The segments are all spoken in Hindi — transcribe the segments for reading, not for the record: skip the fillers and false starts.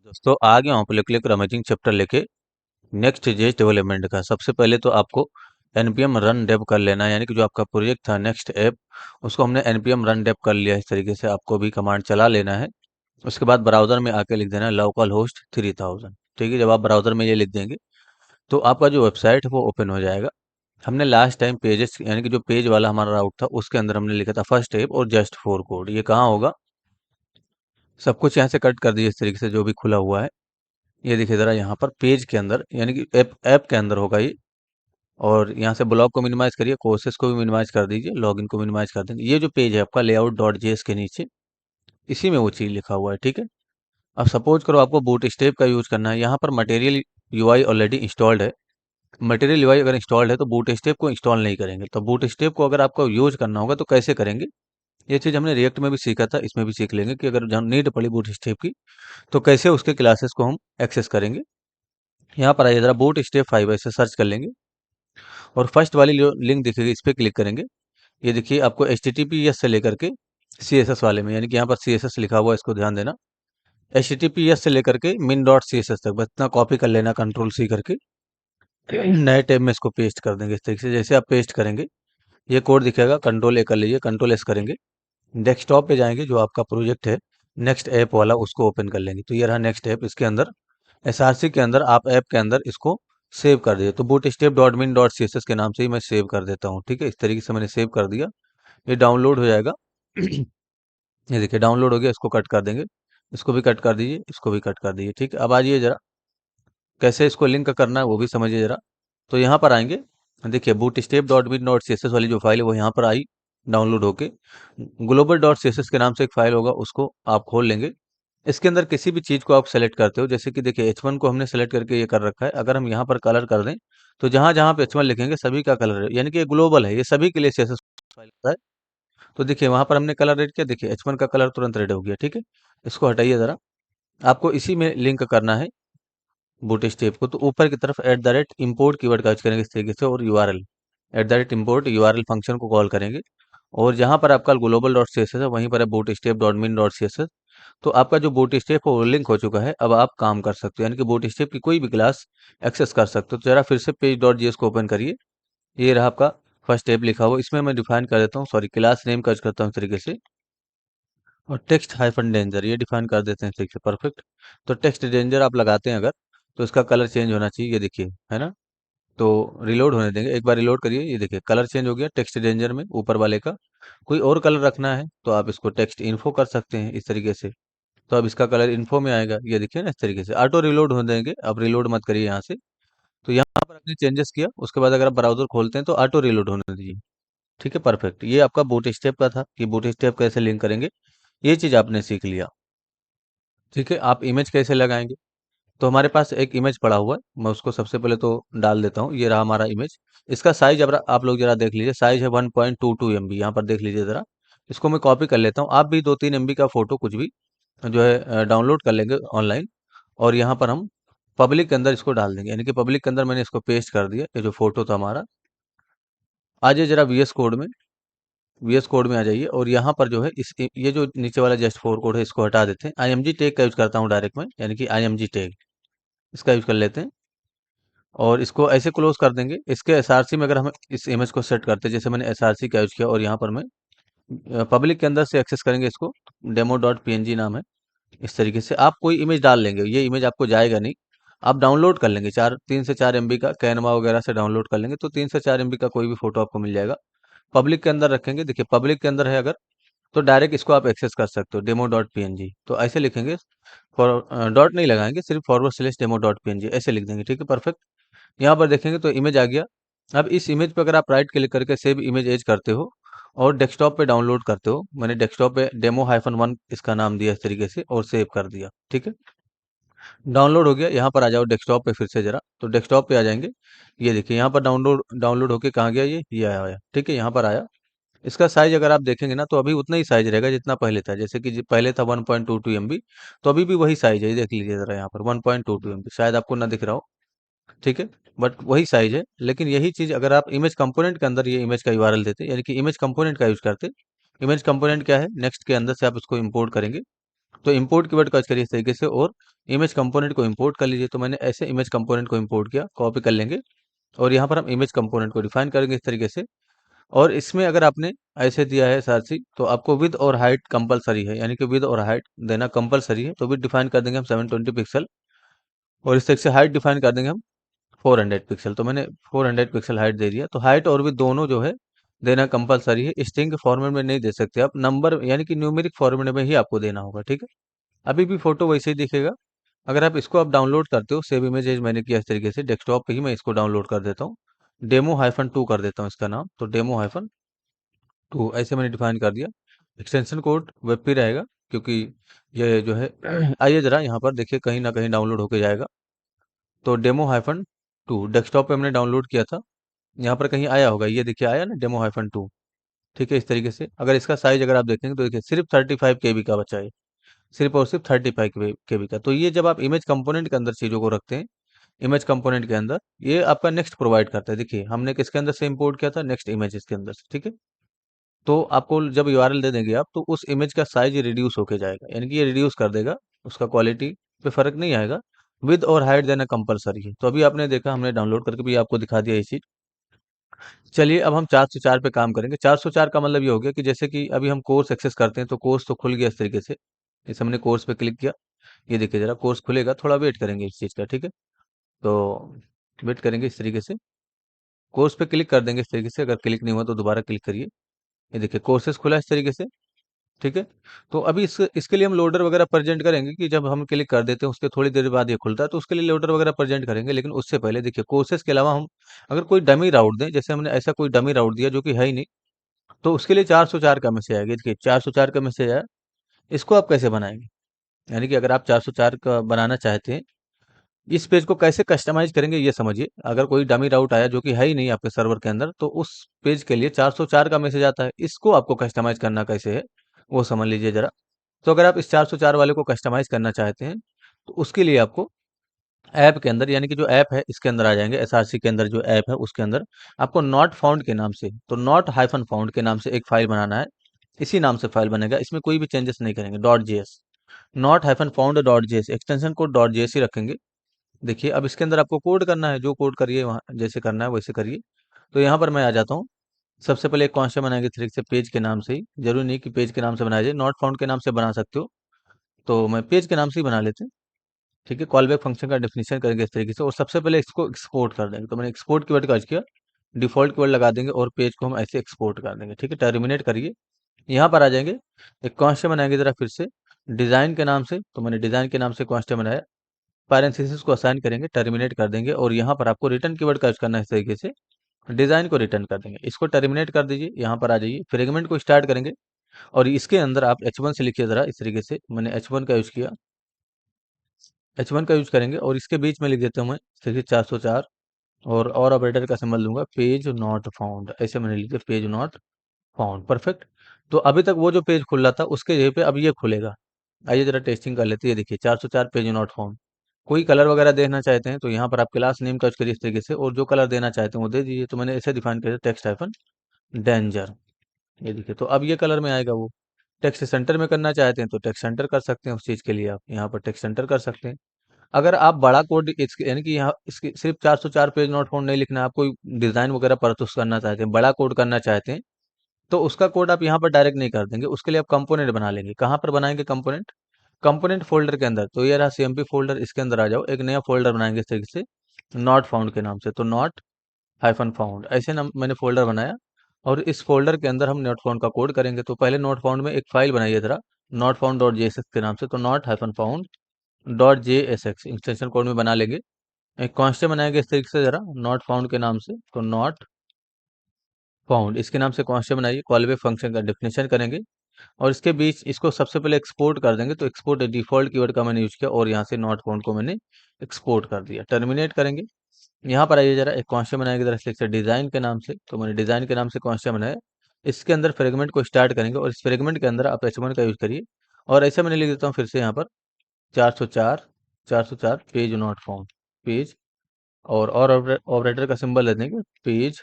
दोस्तों आ गया हूँ क्लिक अमेजिंग चैप्टर लेके नेक्स्ट जेज डेवलपमेंट का। सबसे पहले तो आपको npm रन डेव कर लेना है, यानी कि जो आपका प्रोजेक्ट था नेक्स्ट ऐप उसको हमने npm रन डेव कर लिया। इस तरीके से आपको भी कमांड चला लेना है। उसके बाद ब्राउजर में आके लिख देना है लोकल होस्ट 3000। ठीक है, जब आप ब्राउजर में ये लिख देंगे तो आपका जो वेबसाइट है वो ओपन हो जाएगा। हमने लास्ट टाइम पेजेस यानी कि जो पेज वाला हमारा राउट था उसके अंदर हमने लिखा था फर्स्ट ऐप और जस्ट फोर कोड। ये कहाँ होगा? सब कुछ यहाँ से कट कर दिए इस तरीके से जो भी खुला हुआ है। ये देखिए ज़रा यहाँ पर पेज के अंदर यानी कि ऐप ऐप के अंदर होगा ये। और यहाँ से ब्लॉक को मिनिमाइज करिए, कोर्सेज को भी मिनिमाइज कर दीजिए, लॉगिन को मिनिमाइज कर देंगे। ये जो पेज है आपका लेआउट डॉट जेएस के नीचे, इसी में वो चीज़ लिखा हुआ है। ठीक है, अब सपोज करो आपको बूट स्टेप का यूज करना है। यहाँ पर मटेरियल यूआई ऑलरेडी इंस्टॉल्ड है। मटेरियल यूआई अगर इंस्टॉल्ड है तो बूट स्टेप को इंस्टॉल नहीं करेंगे। तो बूट स्टेप को अगर आपको यूज करना होगा तो कैसे करेंगे? ये चीज़ हमने रिएक्ट में भी सीखा था, इसमें भी सीख लेंगे कि अगर जहाँ नीड पड़ी बूट स्टेप की तो कैसे उसके क्लासेस को हम एक्सेस करेंगे। यहाँ पर आइए जरा बूट स्टेप 5 ऐसे सर्च कर लेंगे और फर्स्ट वाली जो लिंक दिखेगी इस पर क्लिक करेंगे। ये देखिए आपको HTTPS से लेकर के CSS वाले में, यानी कि यहाँ पर CSS लिखा हुआ है, इसको ध्यान देना। HTTPS से लेकर के min डॉट CSS तक बस इतना कॉपी कर लेना, कंट्रोल C करके नए टैब में इसको पेस्ट कर देंगे। इस तरीके से जैसे आप पेस्ट करेंगे ये कोड दिखेगा, कंट्रोल A कर लीजिए, कंट्रोल S करेंगे, डेस्कटॉप पे जाएंगे, जो आपका प्रोजेक्ट है नेक्स्ट ऐप वाला उसको ओपन कर लेंगे। तो ये रहा नेक्स्ट ऐप। इसके अंदर SRC के अंदर आप ऐप के अंदर इसको सेव कर दिए। तो bootstrap dot min dot C S S के नाम से ही मैं सेव कर देता हूँ। ठीक है, इस तरीके से मैंने सेव कर दिया। ये डाउनलोड हो जाएगा। ये देखिए डाउनलोड हो गया, इसको कट कर देंगे, इसको भी कट कर दीजिए, इसको भी कट कर दीजिए। ठीक है, अब आइए जरा कैसे इसको लिंक करना है वो भी समझिए जरा। तो यहाँ पर आएंगे, देखिए bootstrap dot min dot C S S वाली जो फाइल है वो यहाँ पर आई डाउनलोड होके। Global dot C S S के नाम से एक फाइल होगा, उसको आप खोल लेंगे। इसके अंदर किसी भी चीज़ को आप सेलेक्ट करते हो, जैसे कि देखिए H1 को हमने सेलेक्ट करके ये कर रखा है। अगर हम यहाँ पर कलर कर दें तो जहाँ जहाँ पे H1 लिखेंगे सभी का कलर है, यानी कि ये ग्लोबल है, ये सभी के लिए CSS फाइल होता है। तो देखिए वहाँ पर हमने कलर रेड किया, देखिए H1 का कलर तुरंत रेड हो गया। ठीक है, इसको हटाइए ज़रा। आपको इसी में लिंक करना है बूट स्टेप को। तो ऊपर की तरफ @import कीवर्ड का यूज करेंगे इस तरीके से, और URL @import URL फंक्शन को कॉल करेंगे। और जहाँ पर आपका global dot C S S है वहीं पर है bootstrap dot min dot C S S. तो आपका जो बूट स्टेप है वो लिंक हो चुका है। अब आप काम कर सकते हो, यानी कि बूट स्टेप की कोई भी क्लास एक्सेस कर सकते हो। तो जरा फिर से पेज डॉट जीएस को ओपन करिए। ये रहा आपका फर्स्ट स्टेप लिखा हुआ, इसमें मैं डिफाइन कर देता हूँ, सॉरी क्लास नेम का यूज करता हूँ इस तरीके से। और टेक्स्ट हाइफन डेंजर ये डिफाइन कर देते हैं इस तरीके से, परफेक्ट। तो टेक्स्ट डेंजर आप लगाते हैं अगर, तो इसका कलर चेंज होना चाहिए, ये देखिए है ना। तो रिलोड होने देंगे, एक बार रिलोड करिए, ये देखिए कलर चेंज हो गया टेक्स्ट डेंजर में ऊपर वाले का। कोई और कलर रखना है तो आप इसको टेक्स्ट इन्फो कर सकते हैं इस तरीके से। तो अब इसका कलर इन्फो में आएगा, ये देखिए ना, इस तरीके से ऑटो रिलोड होने देंगे। अब रिलोड मत करिए यहाँ से। तो यहाँ पर आपने चेंजेस किया, उसके बाद अगर आप ब्राउजर खोलते हैं तो ऑटो रिलोड होने दीजिए। ठीक है, परफेक्ट। ये आपका बूट स्टेप का था कि बूट स्टेप कैसे लिंक करेंगे, ये चीज़ आपने सीख लिया। ठीक है, आप इमेज कैसे लगाएंगे? तो हमारे पास एक इमेज पड़ा हुआ है, मैं उसको सबसे पहले तो डाल देता हूँ। ये रहा हमारा इमेज। इसका साइज अब आप लोग जरा देख लीजिए, साइज है 1.22 MB। यहाँ पर देख लीजिए ज़रा। इसको मैं कॉपी कर लेता हूँ, आप भी 2-3 MB का फोटो कुछ भी जो है डाउनलोड कर लेंगे ऑनलाइन। और यहाँ पर हम पब्लिक के अंदर इसको डाल देंगे, यानी कि पब्लिक के अंदर मैंने इसको पेस्ट कर दिया। ये जो फोटो था हमारा, आ जाइए जरा VS कोड में, VS कोड में आ जाइए। और यहाँ पर जो है इस ये जो नीचे वाला जस्ट फोर कोड है इसको हटा देते हैं। IMG टैग का यूज करता हूँ डायरेक्ट में, यानी कि IMG टैग इसका यूज कर लेते हैं। और इसको ऐसे क्लोज कर देंगे। इसके SRC में अगर हम इस इमेज को सेट करते हैं, जैसे मैंने SRC का यूज किया, और यहाँ पर मैं पब्लिक के अंदर से एक्सेस करेंगे इसको, डेमो डॉट PNG नाम है। इस तरीके से आप कोई इमेज डाल लेंगे, ये इमेज आपको जाएगा नहीं, आप डाउनलोड कर लेंगे। 3 से 4 MB का कैनवा वगैरह से डाउनलोड कर लेंगे, तो 3 से 4 MB का कोई भी फोटो आपको मिल जाएगा। पब्लिक के अंदर रखेंगे, देखिए पब्लिक के अंदर है अगर, तो डायरेक्ट इसको आप एक्सेस कर सकते हो, डेमो डॉट PNG। तो ऐसे लिखेंगे, डॉट नहीं लगाएंगे, सिर्फ /डेमो.png ऐसे लिख देंगे। ठीक है, परफेक्ट। यहाँ पर देखेंगे तो इमेज आ गया। अब इस इमेज पे अगर आप राइट क्लिक करके सेव इमेज एज करते हो और डेस्कटॉप पे डाउनलोड करते हो, मैंने डेस्कटॉप पे डेमो-1 इसका नाम दिया इस तरीके से और सेव कर दिया। ठीक है, डाउनलोड हो गया। यहाँ पर आ जाओ डेस्कटॉप पे फिर से जरा, तो डेस्कटॉप पे आ जाएंगे। ये देखिए यहाँ पर डाउनलोड डाउनलोड होके कहाँ गया, ये आया। ठीक है, यहाँ पर आया। इसका साइज अगर आप देखेंगे ना तो अभी उतना ही साइज रहेगा जितना पहले था। जैसे कि पहले था 1.22 MB, तो अभी भी वही साइज है। ये देख लीजिए जरा, यहाँ पर 1.22 MB, शायद आपको ना दिख रहा हो। ठीक है, बट वही साइज है। लेकिन यही चीज अगर आप इमेज कंपोनेंट के अंदर ये इमेज का URL देते, यानी कि इमेज कंपोनेंट का यूज करते। इमेज कंपोनेंट क्या है, नेक्स्ट के अंदर से आप इसको इंपोर्ट करेंगे तो इंपोर्ट कीवर्ड का यूज करिए इस तरीके से, और इमेज कंपोनेंट को इंपोर्ट कर लीजिए। तो मैंने ऐसे इमेज कंपोनेंट को इंपोर्ट किया, कॉपी कर लेंगे और यहाँ पर हम इमेज कंपोनेंट को डिफाइन करेंगे इस तरीके से। और इसमें अगर आपने ऐसे दिया है सारसी, तो आपको विद और हाइट कंपलसरी है, यानी कि विद और हाइट देना कंपलसरी है। तो विद डिफाइन कर देंगे हम 720 पिक्सल, और इस तरीके से हाइट डिफाइन कर देंगे हम 400 पिक्सल। तो मैंने 400 पिक्सल हाइट दे दिया। तो हाइट और विद दोनों जो है देना कंपलसरी है। स्ट्रिंग के फॉर्मेट में नहीं दे सकते आप, नंबर यानी कि न्यूमेरिक फॉर्मेट में ही आपको देना होगा, ठीक है। अभी भी फोटो वैसे ही दिखेगा। अगर आप इसको आप डाउनलोड करते हो, सेव इमेज मैंने किया इस तरीके से, डेस्कटॉप पे ही मैं इसको डाउनलोड कर देता हूँ। डेमो-2 कर देता हूँ इसका नाम। तो डेमो-2 ऐसे मैंने डिफाइन कर दिया। एक्सटेंशन कोड वेब पे रहेगा, क्योंकि ये जो है आइए जरा यहाँ पर देखिए, कहीं ना कहीं डाउनलोड होके जाएगा। तो डेमो-2 डेस्कटॉप पे हमने डाउनलोड किया था, यहाँ पर कहीं आया होगा, ये देखिए आया ना डेमो-2। ठीक है, इस तरीके से अगर इसका साइज अगर आप देखेंगे तो देखिए सिर्फ 35 KB का बचा है, सिर्फ और सिर्फ 35 KB का। तो ये जब आप इमेज कंपोनेंट के अंदर चीज़ों को रखते हैं, इमेज कंपोनेंट के अंदर, ये आपका नेक्स्ट प्रोवाइड करता है। देखिए हमने किसके अंदर से इंपोर्ट किया था, नेक्स्ट इमेजेस के अंदर से, ठीक है। तो आपको जब यूआरएल दे देंगे आप, तो उस इमेज का साइज रिड्यूस होके जाएगा, यानी कि ये रिड्यूस कर देगा, उसका क्वालिटी पे फर्क नहीं आएगा। विद और हाइट देना कंपलसरी है। तो अभी आपने देखा, हमने डाउनलोड करके भी आपको दिखा दिया ये चीज। चलिए अब हम 404 पे काम करेंगे। 404 का मतलब ये हो गया कि जैसे कि अभी हम कोर्स एक्सेस करते हैं, तो कोर्स तो खुल गया इस तरीके से। जैसे हमने कोर्स पे क्लिक किया, ये देखिए जरा कोर्स खुलेगा, थोड़ा वेट करेंगे इस चीज़ का, ठीक है। तो वेट करेंगे इस तरीके से, कोर्स पे क्लिक कर देंगे इस तरीके से। अगर क्लिक नहीं हुआ तो दोबारा क्लिक करिए। ये देखिए कोर्सेज खुला इस तरीके से, ठीक है। तो अभी इसके लिए हम लोडर वगैरह प्रेजेंट करेंगे, कि जब हम क्लिक कर देते हैं उसके थोड़ी देर बाद ये खुलता है, तो उसके लिए लोडर वगैरह प्रेजेंट करेंगे। लेकिन उससे पहले देखिए, कोर्सेज के अलावा हम अगर कोई डमी राउट दें, जैसे हमने ऐसा कोई डमी राउट दिया जो कि है ही नहीं, तो उसके लिए 404 का मैसेज आएगा। देखिए 404 का मैसेज आया, इसको आप कैसे बनाएंगे, यानी कि अगर आप 404 का बनाना चाहते हैं, इस पेज को कैसे कस्टमाइज करेंगे ये समझिए। अगर कोई डमी राउट आया जो कि है ही नहीं आपके सर्वर के अंदर, तो उस पेज के लिए 404 का मैसेज आता है, इसको आपको कस्टमाइज करना कैसे है वो समझ लीजिए जरा। तो अगर आप इस 404 वाले को कस्टमाइज करना चाहते हैं, तो उसके लिए आपको ऐप के अंदर, यानी कि जो ऐप है इसके अंदर आ जाएंगे, एसआरसी के अंदर जो ऐप है उसके अंदर आपको नॉट फाउंड के नाम से, तो नॉट हाइफन फाउंड के नाम से एक फाइल बनाना है। इसी नाम से फाइल बनेगा, इसमें कोई भी चेंजेस नहीं करेंगे। Dot JS, not hyphen found dot JS, extension code dot JS ही रखेंगे। देखिए अब इसके अंदर आपको कोड करना है, जो कोड करिए वहाँ जैसे करना है वैसे करिए। तो यहाँ पर मैं आ जाता हूँ। सबसे पहले एक कॉन्स्टेंट बनाएंगे तरीके से, पेज के नाम से ही, जरूरी नहीं कि पेज के नाम से बनाया जाए, नॉट फाउंड के नाम से बना सकते हो। तो मैं पेज के नाम से ही बना लेते हैं, ठीक है। कॉल बैक फंक्शन का डेफिनेशन करेंगे इस तरीके से, और सबसे पहले इसको एक्सपोर्ट कर देंगे। तो मैंने एक्सपोर्ट कीवर्ड का यूज किया, डिफॉल्ट कीवर्ड लगा देंगे और पेज को हम ऐसे एक्सपोर्ट कर देंगे, ठीक है। टर्मिनेट करिए, यहाँ पर आ जाएंगे। एक कॉन्स्टेंट बनाएंगे जरा फिर से डिजाइन के नाम से, तो मैंने डिजाइन के नाम से कॉन्स्टेंट बनाया। पैरेंथेसिस को असाइन करेंगे, टर्मिनेट कर देंगे, और यहाँ पर आपको रिटर्न कीवर्ड का यूज करना है इस तरीके से, डिजाइन को रिटर्न कर देंगे। इसको टर्मिनेट कर दीजिए, यहाँ पर आ जाइए, फ्रेगमेंट को स्टार्ट करेंगे, और इसके अंदर आप H1 से लिखिए जरा इस तरीके से। मैंने H1 का यूज किया, H1 का यूज करेंगे, और इसके बीच में लिख देता हूँ मैं देखिए 404, और ऑपरेटर का सिंबल दूंगा, पेज नॉट फाउंड, ऐसे मैंने लिख दिया, पेज नॉट फाउंड, परफेक्ट। तो अभी तक वो जो पेज खुल रहा था उसके जगह पे अब ये खुलेगा। आइए जरा टेस्टिंग कर लेते हैं। देखिए 404 पेज नॉट फाउंड। कोई कलर वगैरह देखना चाहते हैं तो यहाँ पर आप क्लास नेम का यूज करिए इस तरीके से, और जो कलर देना चाहते हैं वो दे दीजिए। तो मैंने ऐसे डिफाइन किया, टेक्स्ट हाइफन डेंजर, ये देखिए। तो अब ये कलर में आएगा वो। टेक्स्ट सेंटर में करना चाहते हैं तो टेक्स्ट सेंटर कर सकते हैं, उस चीज़ के लिए आप यहाँ पर टेक्स्ट सेंटर कर सकते हैं। अगर आप बड़ा कोड इसके, यानी कि यहाँ इसके सिर्फ 404 पेज नॉट फाउंड नहीं लिखना है, आप कोई डिजाइन वगैरह परतुस करना चाहते हैं, बड़ा कोड करना चाहते हैं, तो उसका कोड आप यहाँ पर डायरेक्ट नहीं कर देंगे। उसके लिए आप कंपोनेंट बना लेंगे। कहाँ पर बनाएंगे कंपोनेंट, कंपोनेंट फोल्डर के अंदर। तो ये रहा सीएमपी फोल्डर, इसके अंदर आ जाओ, एक नया फोल्डर बनाएंगे इस तरीके से, नॉट फाउंड के नाम से। तो नॉट हाइफन फाउंड ऐसे नाम मैंने फोल्डर बनाया, और इस फोल्डर के अंदर हम नॉट फाउंड का कोड करेंगे। तो पहले नॉट फाउंड में एक फाइल बनाइए जरा, नॉट फाउंड डॉट जेएसएक्स के नाम से। तो not hyphen found dot JSX extension code में बना लेंगे। एक कॉन्स्टेंट बनाएंगे इस तरीके से जरा, नॉट फाउंड के नाम से। तो नॉट फाउंड इसके नाम से कॉन्स्टेंट बनाइए, कॉलबैक फंक्शन का डेफिनेशन करेंगे, और इसके बीच इसको सबसे पहले एक्सपोर्ट कर देंगे। तो एक्सपोर्ट डिफॉल्ट कीवर्ड का मैंने यूज किया, और यहाँ से नॉट फाउंड को मैंने एक्सपोर्ट कर दिया। टर्मिनेट करेंगे, यहाँ पर आइए जरा, एक कॉन्स्टेंट बनाएंगे जरा से डिजाइन के नाम से। तो मैंने डिजाइन के नाम से कॉन्स्टेंट बनाया। इसके अंदर फ्रेगमेंट को स्टार्ट करेंगे, और इस फ्रेगमेंट के अंदर आप H1 का यूज करिए। और ऐसे मैंने लिख देता हूँ फिर से यहाँ पर 404, 404 पेज नॉट फाउंड, पेज, और ऑपरेटर का सिंबल दे देंगे, पेज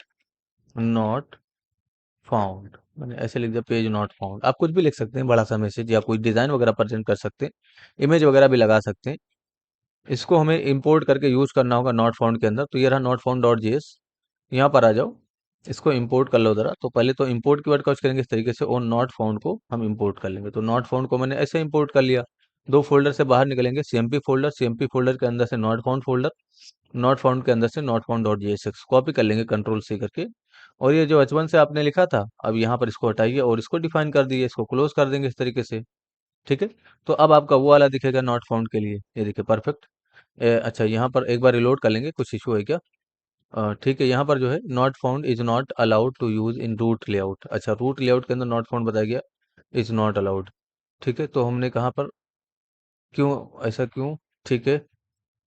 नॉट फाउंड, मैंने ऐसे लिख दिया पेज नॉट फाउंड। आप कुछ भी लिख सकते हैं, बड़ा सा मैसेज या कोई डिज़ाइन वगैरह प्रेजेंट कर सकते हैं, इमेज वगैरह भी लगा सकते हैं। इसको हमें इंपोर्ट करके यूज़ करना होगा नॉट फाउंड के अंदर। तो ये रहा नॉट फाउंड डॉट जेएस। यहाँ पर आ जाओ, इसको इंपोर्ट कर लो ज़रा। तो पहले तो इंपोर्ट कीवर्ड का यूज़ करेंगे इस तरीके से, और नॉट फाउंड को हम इंपोर्ट कर लेंगे। तो नॉट फाउंड को मैंने ऐसे इंपोर्ट कर लिया। दो फोल्डर से बाहर निकलेंगे, सीएमपी फोल्डर, सीएमपी फोल्डर के अंदर से not found folder, not found के अंदर से not found dot JSX copy कर लेंगे कंट्रोल सी करके। और ये जो H1 से आपने लिखा था, अब यहाँ पर इसको हटाइए और इसको डिफाइन कर दिए, इसको क्लोज कर देंगे इस तरीके से। ठीक है, तो अब आपका वो वाला दिखेगा नॉट फाउंड के लिए, ये देखिए परफेक्ट। अच्छा, यहाँ पर एक बार रिलोड कर लेंगे, कुछ इशू है क्या? ठीक है, यहाँ पर जो है not found is not allowed to use in root layout. अच्छा, रूट लेआउट के अंदर नॉट फाउंड बताया गया, इज नॉट अलाउड। ठीक है, तो हमने कहाँ पर, क्यों, ऐसा क्यों? ठीक है,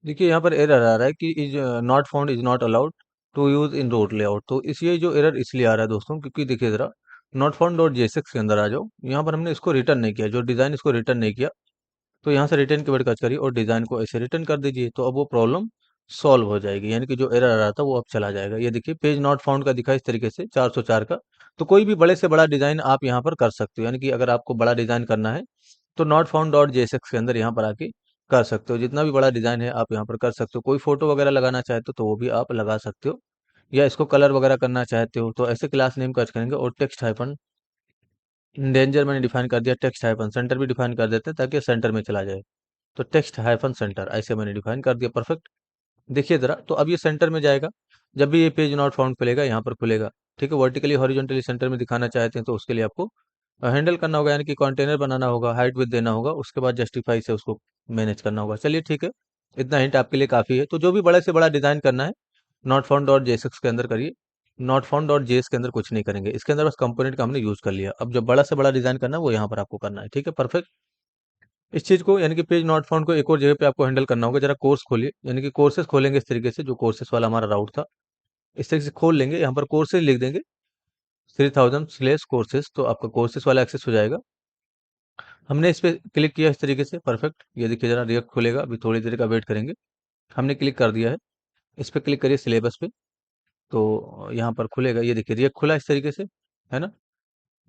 देखिए यहाँ पर एरर आ रहा है कि is not found is not allowed to use in root layout. तो इस ये जो एरर इसलिए आ रहा है दोस्तों, क्योंकि देखिए जरा, नॉट फाउंड डॉट जेएसएक्स के अंदर आ जाओ। यहाँ पर हमने इसको रिटर्न नहीं किया, जो डिज़ाइन इसको रिटर्न नहीं किया। तो यहाँ से रिटर्न कीवर्ड का करिए और डिज़ाइन को ऐसे रिटर्न कर दीजिए, तो अब वो प्रॉब्लम सॉल्व हो जाएगी, यानी कि जो एरर आ रहा था वो अब चला जाएगा। ये देखिए पेज नॉट फाउंड का दिखा इस तरीके से 404 का। तो कोई भी बड़े से बड़ा डिज़ाइन आप यहाँ पर कर सकते हो, यानी कि अगर आपको बड़ा डिज़ाइन करना है तो नॉट फाउंड डॉट जेएसएक्स के अंदर यहाँ पर आके कर सकते हो। जितना भी बड़ा डिज़ाइन है आप यहाँ पर कर सकते हो। कोई फोटो वगैरह लगाना चाहते हो तो वो भी आप लगा सकते हो, या इसको कलर वगैरह करना चाहते हो तो ऐसे क्लास नेम का करेंगे। और टेक्स्ट हाइफन डेंजर मैंने डिफाइन कर दिया, टेक्स्ट हाइफन सेंटर भी डिफाइन कर देते हैं ताकि सेंटर में चला जाए। तो टेक्स्ट हाइफन सेंटर ऐसे मैंने डिफाइन कर दिया, परफेक्ट। देखिए ज़रा, तो अब ये सेंटर में जाएगा। जब भी ये पेज नॉट फाउंड खुलेगा यहाँ पर खुलेगा। ठीक है, वर्टिकली हॉरिजॉन्टली सेंटर में दिखाना चाहते हैं तो उसके लिए आपको हैंडल करना होगा, यानी कि कंटेनर बनाना होगा, हाइट विड्थ देना होगा, उसके बाद जस्टिफाई से उसको मैनेज करना होगा। चलिए ठीक है, इतना हिंट आपके लिए काफ़ी है। तो जो भी बड़े से बड़ा डिज़ाइन करना है नॉट फाउंड डॉट जेएसएक्स के अंदर करिए। नॉट फाउंड डॉट जेएस के अंदर कुछ नहीं करेंगे, इसके अंदर बस कंपोनेंट का हमने यूज़ कर लिया। अब जो बड़ा से बड़ा डिज़ाइन करना है वो यहाँ पर आपको करना है। ठीक है, परफेक्ट। इस चीज़ को, यानी कि पेज नॉट फाउंड को एक और जगह पे आपको हैंडल करना होगा। जरा कोर्स खोलिए, यानी कि कोर्सेज खोलेंगे इस तरीके से, जो कोर्सेज वाला हमारा राउट था इस तरीके से खोल लेंगे। यहाँ पर कोर्सेज लिख देंगे 3000/कोर्सेज, तो आपका कोर्सेज वाला एक्सेस हो जाएगा। हमने इस पे क्लिक किया इस तरीके से, परफेक्ट। ये देखिए जरा रिएक्ट खुलेगा, अभी थोड़ी देर का वेट करेंगे। हमने क्लिक कर दिया है, इस पे क्लिक करिए सिलेबस पे, तो यहाँ पर खुलेगा। ये देखिए रिएक्ट खुला इस तरीके से, है ना?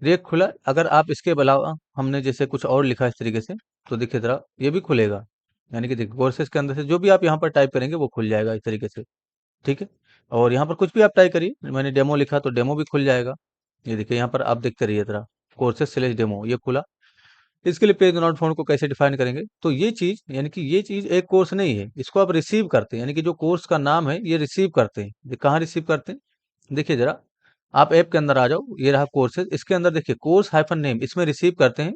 रिएक्ट खुला। अगर आप इसके अलावा हमने जैसे कुछ और लिखा इस तरीके से, तो देखिए जरा ये भी खुलेगा। यानी कि देखिए कोर्सेज के अंदर से जो भी आप यहाँ पर टाइप करेंगे वो खुल जाएगा इस तरीके से। ठीक है, और यहाँ पर कुछ भी आप टाइप करिए, मैंने डेमो लिखा तो डेमो भी खुल जाएगा। ये देखिए यहाँ पर आप देखते रहिए जरा, कोर्सेज स्लेश डेमो ये खुला। इसके लिए पेज नॉट फाउंड को कैसे डिफाइन करेंगे? तो ये चीज, यानी कि ये चीज एक कोर्स नहीं है, इसको आप रिसीव करते हैं, यानी कि जो कोर्स का नाम है ये रिसीव करते हैं। ये कहाँ रिसीव करते हैं? देखिए जरा, आप ऐप के अंदर आ जाओ, ये रहा कोर्सेज, इसके अंदर देखिए कोर्स हाइफन नेम, इसमें रिसीव करते हैं।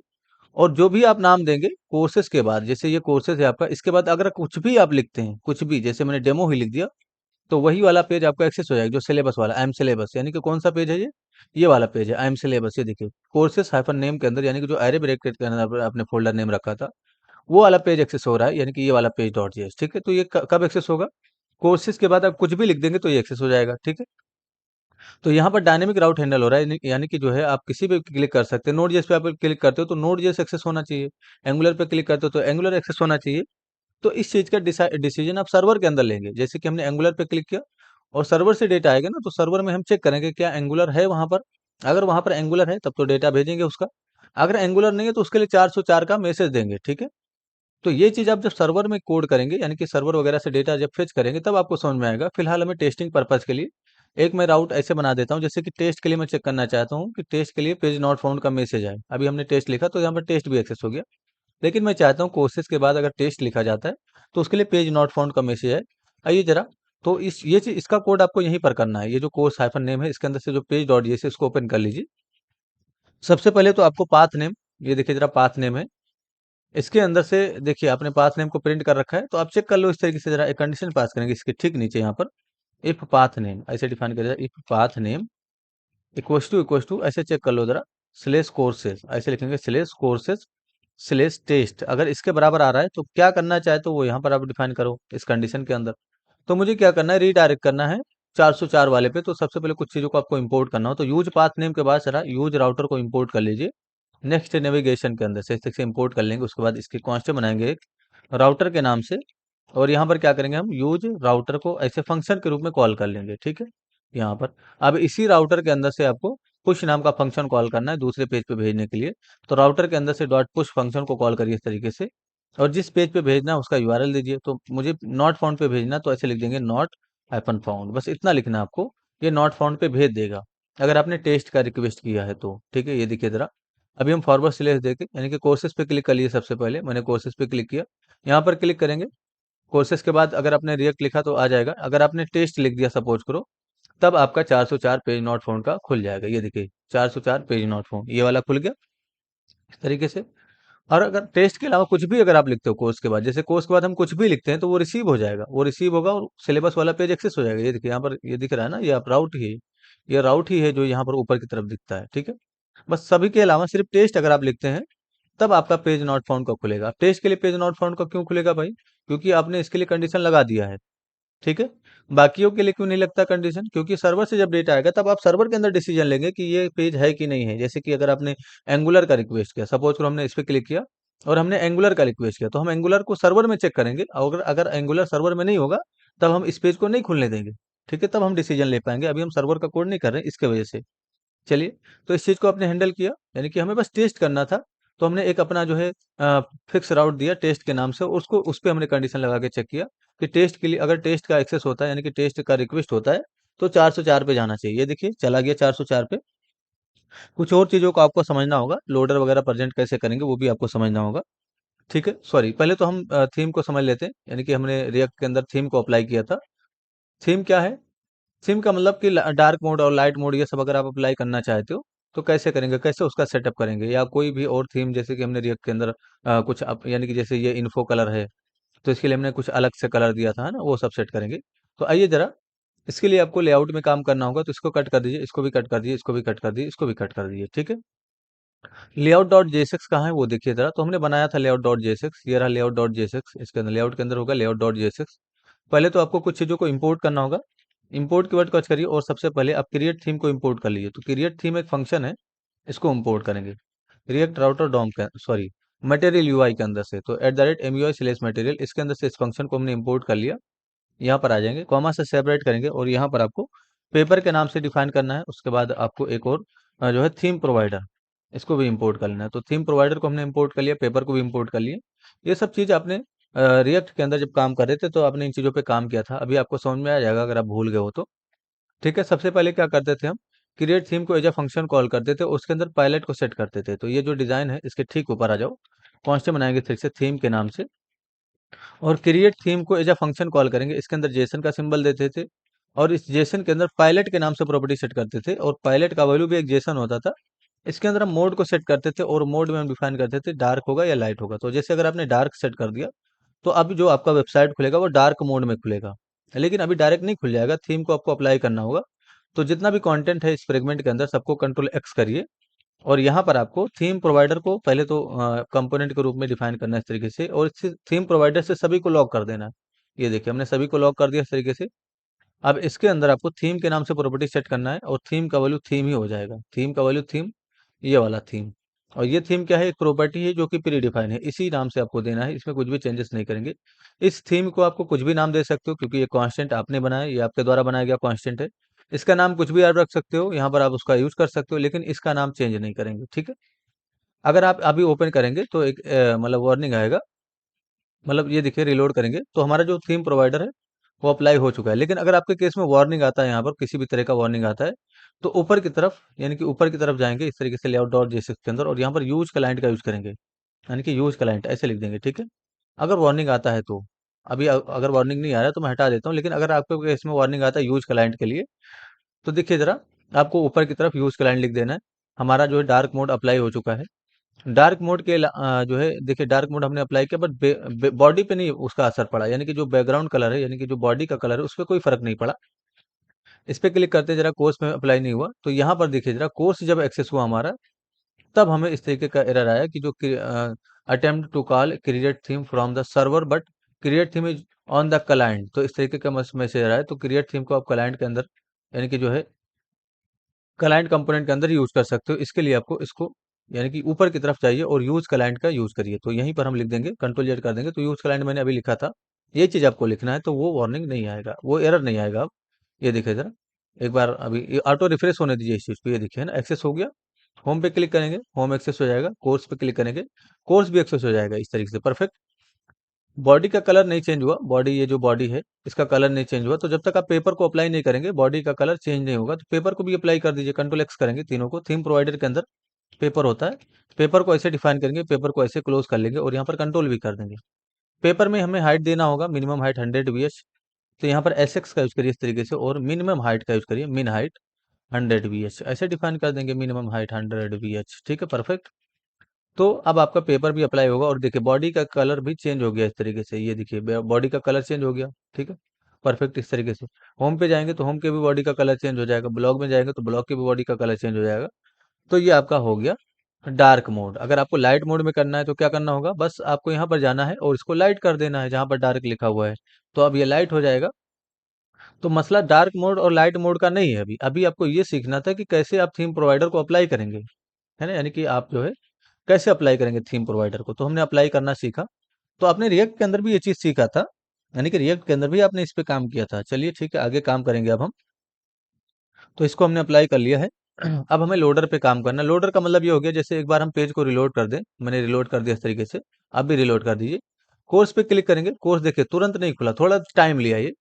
और जो भी आप नाम देंगे कोर्सेज के बाद, जैसे ये कोर्सेज है आपका, इसके बाद अगर कुछ भी आप लिखते हैं, कुछ भी, जैसे मैंने डेमो ही लिख दिया, तो वही वाला पेज आपका एक्सेस हो जाएगा, जो सिलेबस वाला आई एम सिलेबस। यानी कि कौन सा पेज है ये वाला पेज है आई एम सिलेबस। ये देखिए कोर्सेस हाइफन नेम के अंदर, यानी कि जो एरे ब्रैकेट के अंदर आपने फोल्डर नेम रखा था वो वाला पेज एक्सेस हो रहा है, यानी कि ये वाला पेज डॉट जेएस। ठीक है, तो ये कब एक्सेस होगा? कोर्सेज के बाद आप कुछ भी लिख देंगे तो ये एक्सेस हो जाएगा। ठीक है, तो यहाँ पर डायनेमिक राउट हैंडल हो रहा है, यानी कि जो है आप किसी पे क्लिक कर सकते हैं। नोड जेएस पे आप क्लिक करते हो तो नोड जेएस एक्सेस होना चाहिए, एंगुलर पे क्लिक करते हो तो एंगुलर एक्सेस होना चाहिए। तो इस चीज़ का डिसीजन आप सर्वर के अंदर लेंगे। जैसे कि हमने एंगुलर पे क्लिक किया और सर्वर से डेटा आएगा ना, तो सर्वर में हम चेक करेंगे क्या एंगुलर है वहाँ पर। अगर वहाँ पर एंगुलर है तब तो डेटा भेजेंगे उसका, अगर एंगुलर नहीं है तो उसके लिए 404 का मैसेज देंगे। ठीक है, तो ये चीज़ आप जब सर्वर में कोड करेंगे, यानी कि सर्वर वगैरह से डेटा जब फेच करेंगे तब आपको समझ में आएगा। फिलहाल हमें टेस्टिंग पर्पज़ के लिए एक मैं राउट ऐसे बना देता हूँ, जैसे कि टेस्ट के लिए मैं चेक करना चाहता हूँ कि टेस्ट के लिए पेज नॉट फाउंड का मैसेज आए। अभी हमने टेस्ट लिखा तो यहाँ पर टेस्ट भी एक्सेस हो गया। लेकिन मैं चाहता हूँ कोर्सेज के बाद अगर टेस्ट लिखा जाता है तो उसके लिए पेज नॉट फाउंड का मैसेज है। आइए जरा, तो इस ये चीज, इसका कोड आपको यहीं पर करना है। ये जो कोर्स हाइफन नेम है इसके अंदर से जो पेज डॉट जेएस इसको ओपन कर लीजिए। सबसे पहले तो आपको पाथ नेम, ये देखिए जरा पाथ नेम है, इसके अंदर से देखिए आपने पाथ नेम को प्रिंट कर रखा है, तो आप चेक कर लो इस तरीके से। जरा एक कंडीशन पास करेंगे इसके ठीक नीचे यहाँ पर, इफ पाथ नेम ऐसे डिफाइन करेगा, if path name equals to ऐसे चेक कर लो जरा, स्लेश कोर्सेज ऐसे लिखेंगे, स्लेश कोर्सेज स्लेश टेस्ट। अगर इसके बराबर आ रहा है तो क्या करना चाहे तो वो यहाँ पर आप डिफाइन करो इस कंडीशन के अंदर। तो मुझे क्या करना है, रीडायरेक्ट करना है 404 वाले पे। तो सबसे पहले कुछ चीज़ों को आपको इंपोर्ट करना हो, तो यूज पाथ नेम के बाद जरा यूज राउटर को इंपोर्ट कर लीजिए। नेक्स्ट नेविगेशन के अंदर से इस तक से इंपोर्ट कर लेंगे, उसके बाद इसकी कांस्टेंट बनाएंगे एक राउटर के नाम से। और यहाँ पर क्या करेंगे, हम यूज राउटर को ऐसे फंक्शन के रूप में कॉल कर लेंगे। ठीक है, यहाँ पर अब इसी राउटर के अंदर से आपको पुश नाम का फंक्शन कॉल करना है दूसरे पेज पे भेजने के लिए। तो राउटर के अंदर से डॉट पुश फंक्शन को कॉल करिए इस तरीके से, और जिस पेज पे भेजना है उसका यूआरएल दीजिए। तो मुझे नॉट फाउंड पे भेजना, तो ऐसे लिख देंगे नॉट हाइफन फाउंड, बस इतना लिखना है आपको। ये नॉट फाउंड पे भेज देगा अगर आपने टेस्ट का रिक्वेस्ट किया है तो। ठीक है, ये देखिए जरा। अभी हम फॉरवर्ड स्लैश देके यानी कि कोर्सेज पे क्लिक कर लिए। सबसे पहले मैंने कोर्सेज पे क्लिक किया, यहाँ पर क्लिक करेंगे। कोर्सेज के बाद अगर आपने रिएक्ट लिखा तो आ जाएगा, अगर आपने टेस्ट लिख दिया सपोज करो, तब आपका 404 पेज नॉट फाउंड का खुल जाएगा। ये देखिए 404 पेज नॉट फाउंड, ये वाला खुल गया इस तरीके से। और अगर टेस्ट के अलावा कुछ भी अगर आप लिखते हो कोर्स के बाद, जैसे कोर्स के बाद हम कुछ भी लिखते हैं तो वो रिसीव हो जाएगा, वो रिसीव होगा और सिलेबस वाला पेज एक्सेस हो जाएगा। ये देखिए यहाँ पर ये दिख रहा है ना, ये आप राउट ही, ये राउट ही है जो यहाँ पर ऊपर की तरफ दिखता है। ठीक है, बस सभी के अलावा सिर्फ टेस्ट अगर आप लिखते हैं तब आपका पेज नॉट फाउंड का खुलेगा। टेस्ट के लिए पेज नॉट फाउंड का क्यों खुलेगा भाई? क्योंकि आपने इसके लिए कंडीशन लगा दिया है। ठीक है, बाकियों के लिए क्यों नहीं लगता कंडीशन? क्योंकि सर्वर से जब डेटा आएगा तब आप सर्वर के अंदर डिसीजन लेंगे कि ये पेज है कि नहीं है। जैसे कि अगर आपने एंगुलर का रिक्वेस्ट किया, सपोज करो हमने इस पे क्लिक किया और हमने एंगुलर का रिक्वेस्ट किया, तो हम एंगुलर को सर्वर में चेक करेंगे, और अगर अगर एंगुलर सर्वर में नहीं होगा तब हम इस पेज को नहीं खुलने देंगे। ठीक है, तब हम डिसीजन ले पाएंगे। अभी हम सर्वर का कोड नहीं कर रहे हैं इसके वजह से। चलिए, तो इस चीज़ को आपने हैंडल किया, यानी कि हमें बस टेस्ट करना था। तो हमने एक अपना जो है फिक्स राउट दिया टेस्ट के नाम से, उसको उस पे हमने कंडीशन लगा के चेक किया कि टेस्ट के लिए अगर टेस्ट का एक्सेस होता है यानी कि टेस्ट का रिक्वेस्ट होता है तो 404 पे जाना चाहिए। ये देखिए चला गया 404 पे। कुछ और चीज़ों को आपको समझना होगा, लोडर वगैरह प्रेजेंट कैसे करेंगे वो भी आपको समझना होगा। ठीक है, सॉरी, पहले तो हम थीम को समझ लेते हैं, यानी कि हमने रिएक्ट के अंदर थीम को अप्लाई किया था। थीम क्या है? थीम का मतलब कि डार्क मोड और लाइट मोड ये सब अगर आप अप्लाई करना चाहते हो तो कैसे करेंगे, कैसे उसका सेटअप करेंगे, या कोई भी और थीम जैसे कि हमने रिएक्ट के अंदर कुछ यानी कि जैसे ये इन्फो कलर है तो इसके लिए हमने कुछ अलग से कलर दिया था, है ना, वो सब सेट करेंगे। तो आइए जरा, इसके लिए आपको लेआउट में काम करना होगा, तो इसको कट कर दीजिए, इसको भी कट कर दीजिए, इसको भी कट कर दीजिए, इसको भी कट कर दीजिए। ठीक है, लेआउट डॉट जेएसएक्स कहाँ है वो देखिए जरा। तो हमने बनाया था लेआउट डॉट जेएसएक्स, ये रहा लेआउट डॉट जेएसएक्स। इसके अंदर लेआउट के अंदर होगा लेआउट डॉट जेएसएक्स। पहले तो आपको कुछ चीज़ों को इंपोर्ट करना होगा। इंपोर्ट कीवर्ड को करिए और सबसे पहले आप क्रिएट थीम को इंपोर्ट कर लीजिए। तो क्रिएट थीम एक फंक्शन है, इसको इंपोर्ट करेंगे रिएक्ट राउटर डॉम के, सॉरी, मटेरियल यूआई के अंदर से। तो @MUI/material इसके अंदर से इस फंक्शन को हमने इंपोर्ट कर लिया। यहाँ पर आ जाएंगे, कॉमा से सेपरेट करेंगे और यहाँ पर आपको पेपर के नाम से डिफाइन करना है। उसके बाद आपको एक और जो है थीम प्रोवाइडर, इसको भी इंपोर्ट कर लेना है। तो थीम प्रोवाइडर को हमने इंपोर्ट कर लिया, पेपर को भी इंपोर्ट कर लिया। ये सब चीज़ आपने रिएक्ट के अंदर जब काम कर रहे थे तो आपने इन चीज़ों पे काम किया था, अभी आपको समझ में आ जाएगा अगर आप भूल गए हो तो। ठीक है, सबसे पहले क्या करते थे हम, क्रिएट थीम को एज अ फंक्शन कॉल करते थे, उसके अंदर पायलट को सेट करते थे। तो ये जो डिज़ाइन है इसके ठीक ऊपर आ जाओ, कॉन्स्टेंट बनाएंगे फिर से थीम के नाम से, और क्रिएट थीम को एज अ फंक्शन कॉल करेंगे। इसके अंदर जेसन का सिंबल देते थे और इस जेसन के अंदर पायलट के नाम से प्रॉपर्टी सेट करते थे, और पायलट का वैल्यू भी एक जेसन होता था। इसके अंदर हम मोड को सेट करते थे और मोड में हम डिफाइन करते थे डार्क होगा या लाइट होगा। तो जैसे अगर आपने डार्क सेट कर दिया तो अब जो आपका वेबसाइट खुलेगा वो डार्क मोड में खुलेगा, लेकिन अभी डायरेक्ट नहीं खुल जाएगा, थीम को आपको अप्लाई करना होगा। तो जितना भी कंटेंट है इस फ्रेगमेंट के अंदर सबको कंट्रोल एक्स करिए, और यहाँ पर आपको थीम प्रोवाइडर को पहले तो कंपोनेंट के रूप में डिफाइन करना है इस तरीके से, और इस थीम प्रोवाइडर से सभी को लॉक कर देना है। ये देखिए हमने सभी को लॉक कर दिया इस तरीके से। अब इसके अंदर आपको थीम के नाम से प्रॉपर्टी सेट करना है और थीम का वैल्यू थीम ही हो जाएगा, थीम का वैल्यू थीम, ये वाला थीम। और ये थीम क्या है, एक प्रॉपर्टी है जो कि प्री डिफाइन है, इसी नाम से आपको देना है, इसमें कुछ भी चेंजेस नहीं करेंगे। इस थीम को आपको कुछ भी नाम दे सकते हो क्योंकि ये कांस्टेंट आपने बनाया, ये आपके द्वारा बनाया गया कांस्टेंट है। इसका नाम कुछ भी आप रख सकते हो, यहाँ पर आप उसका यूज कर सकते हो, लेकिन इसका नाम चेंज नहीं करेंगे। ठीक है, अगर आप अभी ओपन करेंगे तो एक मतलब वार्निंग आएगा, मतलब ये देखिए रिलोड करेंगे तो हमारा जो थीम प्रोवाइडर है वो अप्लाई हो चुका है। लेकिन अगर आपके केस में वार्निंग आता है, यहाँ पर किसी भी तरह का वार्निंग आता है, तो ऊपर की तरफ यानी कि ऊपर की तरफ जाएंगे इस तरीके से लेआउट डॉट जेएसएक्स के अंदर, और यहाँ पर यूज क्लाइंट का यूज करेंगे, यानी कि यूज क्लाइंट ऐसे लिख देंगे। ठीक है, अगर वार्निंग आता है तो, अभी अगर वार्निंग नहीं आ रहा है तो मैं हटा देता हूँ, लेकिन अगर आपके केस में वार्निंग आता है यूज क्लाइंट के लिए, तो देखिए जरा, आपको ऊपर की तरफ यूज क्लाइंट लिख देना है। हमारा जो है डार्क मोड अप्लाई हो चुका है। डार्क मोड के जो है देखिए डार्क मोड हमने अप्लाई किया, बट बॉडी पे नहीं उसका असर पड़ा, यानी कि जो बैकग्राउंड कलर है यानी कि जो बॉडी का कलर है उस पर कोई फर्क नहीं पड़ा। इस पे क्लिक करते जरा, कोर्स में अप्लाई नहीं हुआ, तो यहाँ पर देखिए जरा, कोर्स जब एक्सेस हुआ हमारा तब हमें इस तरीके का एरर आया कि जो attempt to call create theme from the server but create theme is on the client. तो इस तरीके का मैसेज आ रहा है। तो क्रिएट थीम को आप क्लाइंट के अंदर यानी कि जो है क्लाइंट कंपोनेंट के अंदर यूज कर सकते हो। इसके लिए आपको इसको यानी कि ऊपर की तरफ जाइए और यूज क्लाइंट का यूज करिए। तो यहीं पर हम लिख देंगे, कंट्रोल जेड कर देंगे, तो यूज क्लाइंट मैंने अभी लिखा था, ये चीज आपको लिखना है, तो वो वार्निंग नहीं आएगा, वो एरर नहीं आएगा। अब ये देखिए जरा, एक बार अभी ये ऑटो रिफ्रेश होने दीजिए इस चीज़ को, ये देखिए है ना, एक्सेस हो गया। होम पे क्लिक करेंगे, होम एक्सेस हो जाएगा। कोर्स पे क्लिक करेंगे, कोर्स भी एक्सेस हो जाएगा इस तरीके से, परफेक्ट। बॉडी का कलर नहीं चेंज हुआ, बॉडी ये जो बॉडी है इसका कलर नहीं चेंज हुआ, तो जब तक आप पेपर को अप्लाई नहीं करेंगे बॉडी का कलर चेंज नहीं होगा। तो पेपर को भी अप्लाई कर दीजिए, कंट्रोल एक्स करेंगे तीनों को। थीम प्रोवाइडर के अंदर पेपर होता है, पेपर को ऐसे डिफाइन करेंगे, पेपर को ऐसे क्लोज कर लेंगे और यहाँ पर कंट्रोल भी कर देंगे। पेपर में हमें हाइट देना होगा, मिनिमम हाइट 100 VH। तो यहाँ पर एस एक्स का यूज करिए इस तरीके से, और मिनिमम हाइट का यूज करिए, मिन हाइट 100 VH, ऐसे डिफाइन कर देंगे, मिनिमम हाइट 100 VH। ठीक है, परफेक्ट। तो अब आपका पेपर भी अप्लाई होगा, और देखिए बॉडी का कलर भी चेंज हो गया इस तरीके से, ये देखिए बॉडी का कलर चेंज हो गया। ठीक है, परफेक्ट, इस तरीके से। होम पे जाएंगे तो होम के भी बॉडी का कलर चेंज हो जाएगा, ब्लॉग में जाएंगे तो ब्लॉग की भी बॉडी का कलर चेंज हो जाएगा। तो ये आपका हो गया डार्क मोड। अगर आपको लाइट मोड में करना है तो क्या करना होगा, बस आपको यहाँ पर जाना है और इसको लाइट कर देना है जहाँ पर डार्क लिखा हुआ है। तो अब ये लाइट हो जाएगा। तो मसला डार्क मोड और लाइट मोड का नहीं है, अभी अभी आपको ये सीखना था कि कैसे आप थीम प्रोवाइडर को अप्लाई करेंगे, है ना, यानी कि आप जो है कैसे अप्लाई करेंगे थीम प्रोवाइडर को। तो हमने अप्लाई करना सीखा। तो आपने रिएक्ट के अंदर भी ये चीज सीखा था, यानी कि रिएक्ट के अंदर भी आपने इस पे काम किया था। चलिए ठीक है, आगे काम करेंगे अब हम। तो इसको हमने अप्लाई कर लिया है। अब हमें लोडर पे काम करना है। लोडर का मतलब ये हो गया, जैसे एक बार हम पेज को रिलोड कर दें, मैंने रिलोड कर दिया इस तरीके से, आप भी रिलोड कर दीजिए। कोर्स पे क्लिक करेंगे, कोर्स देखिए तुरंत नहीं खुला, थोड़ा टाइम लिया ये।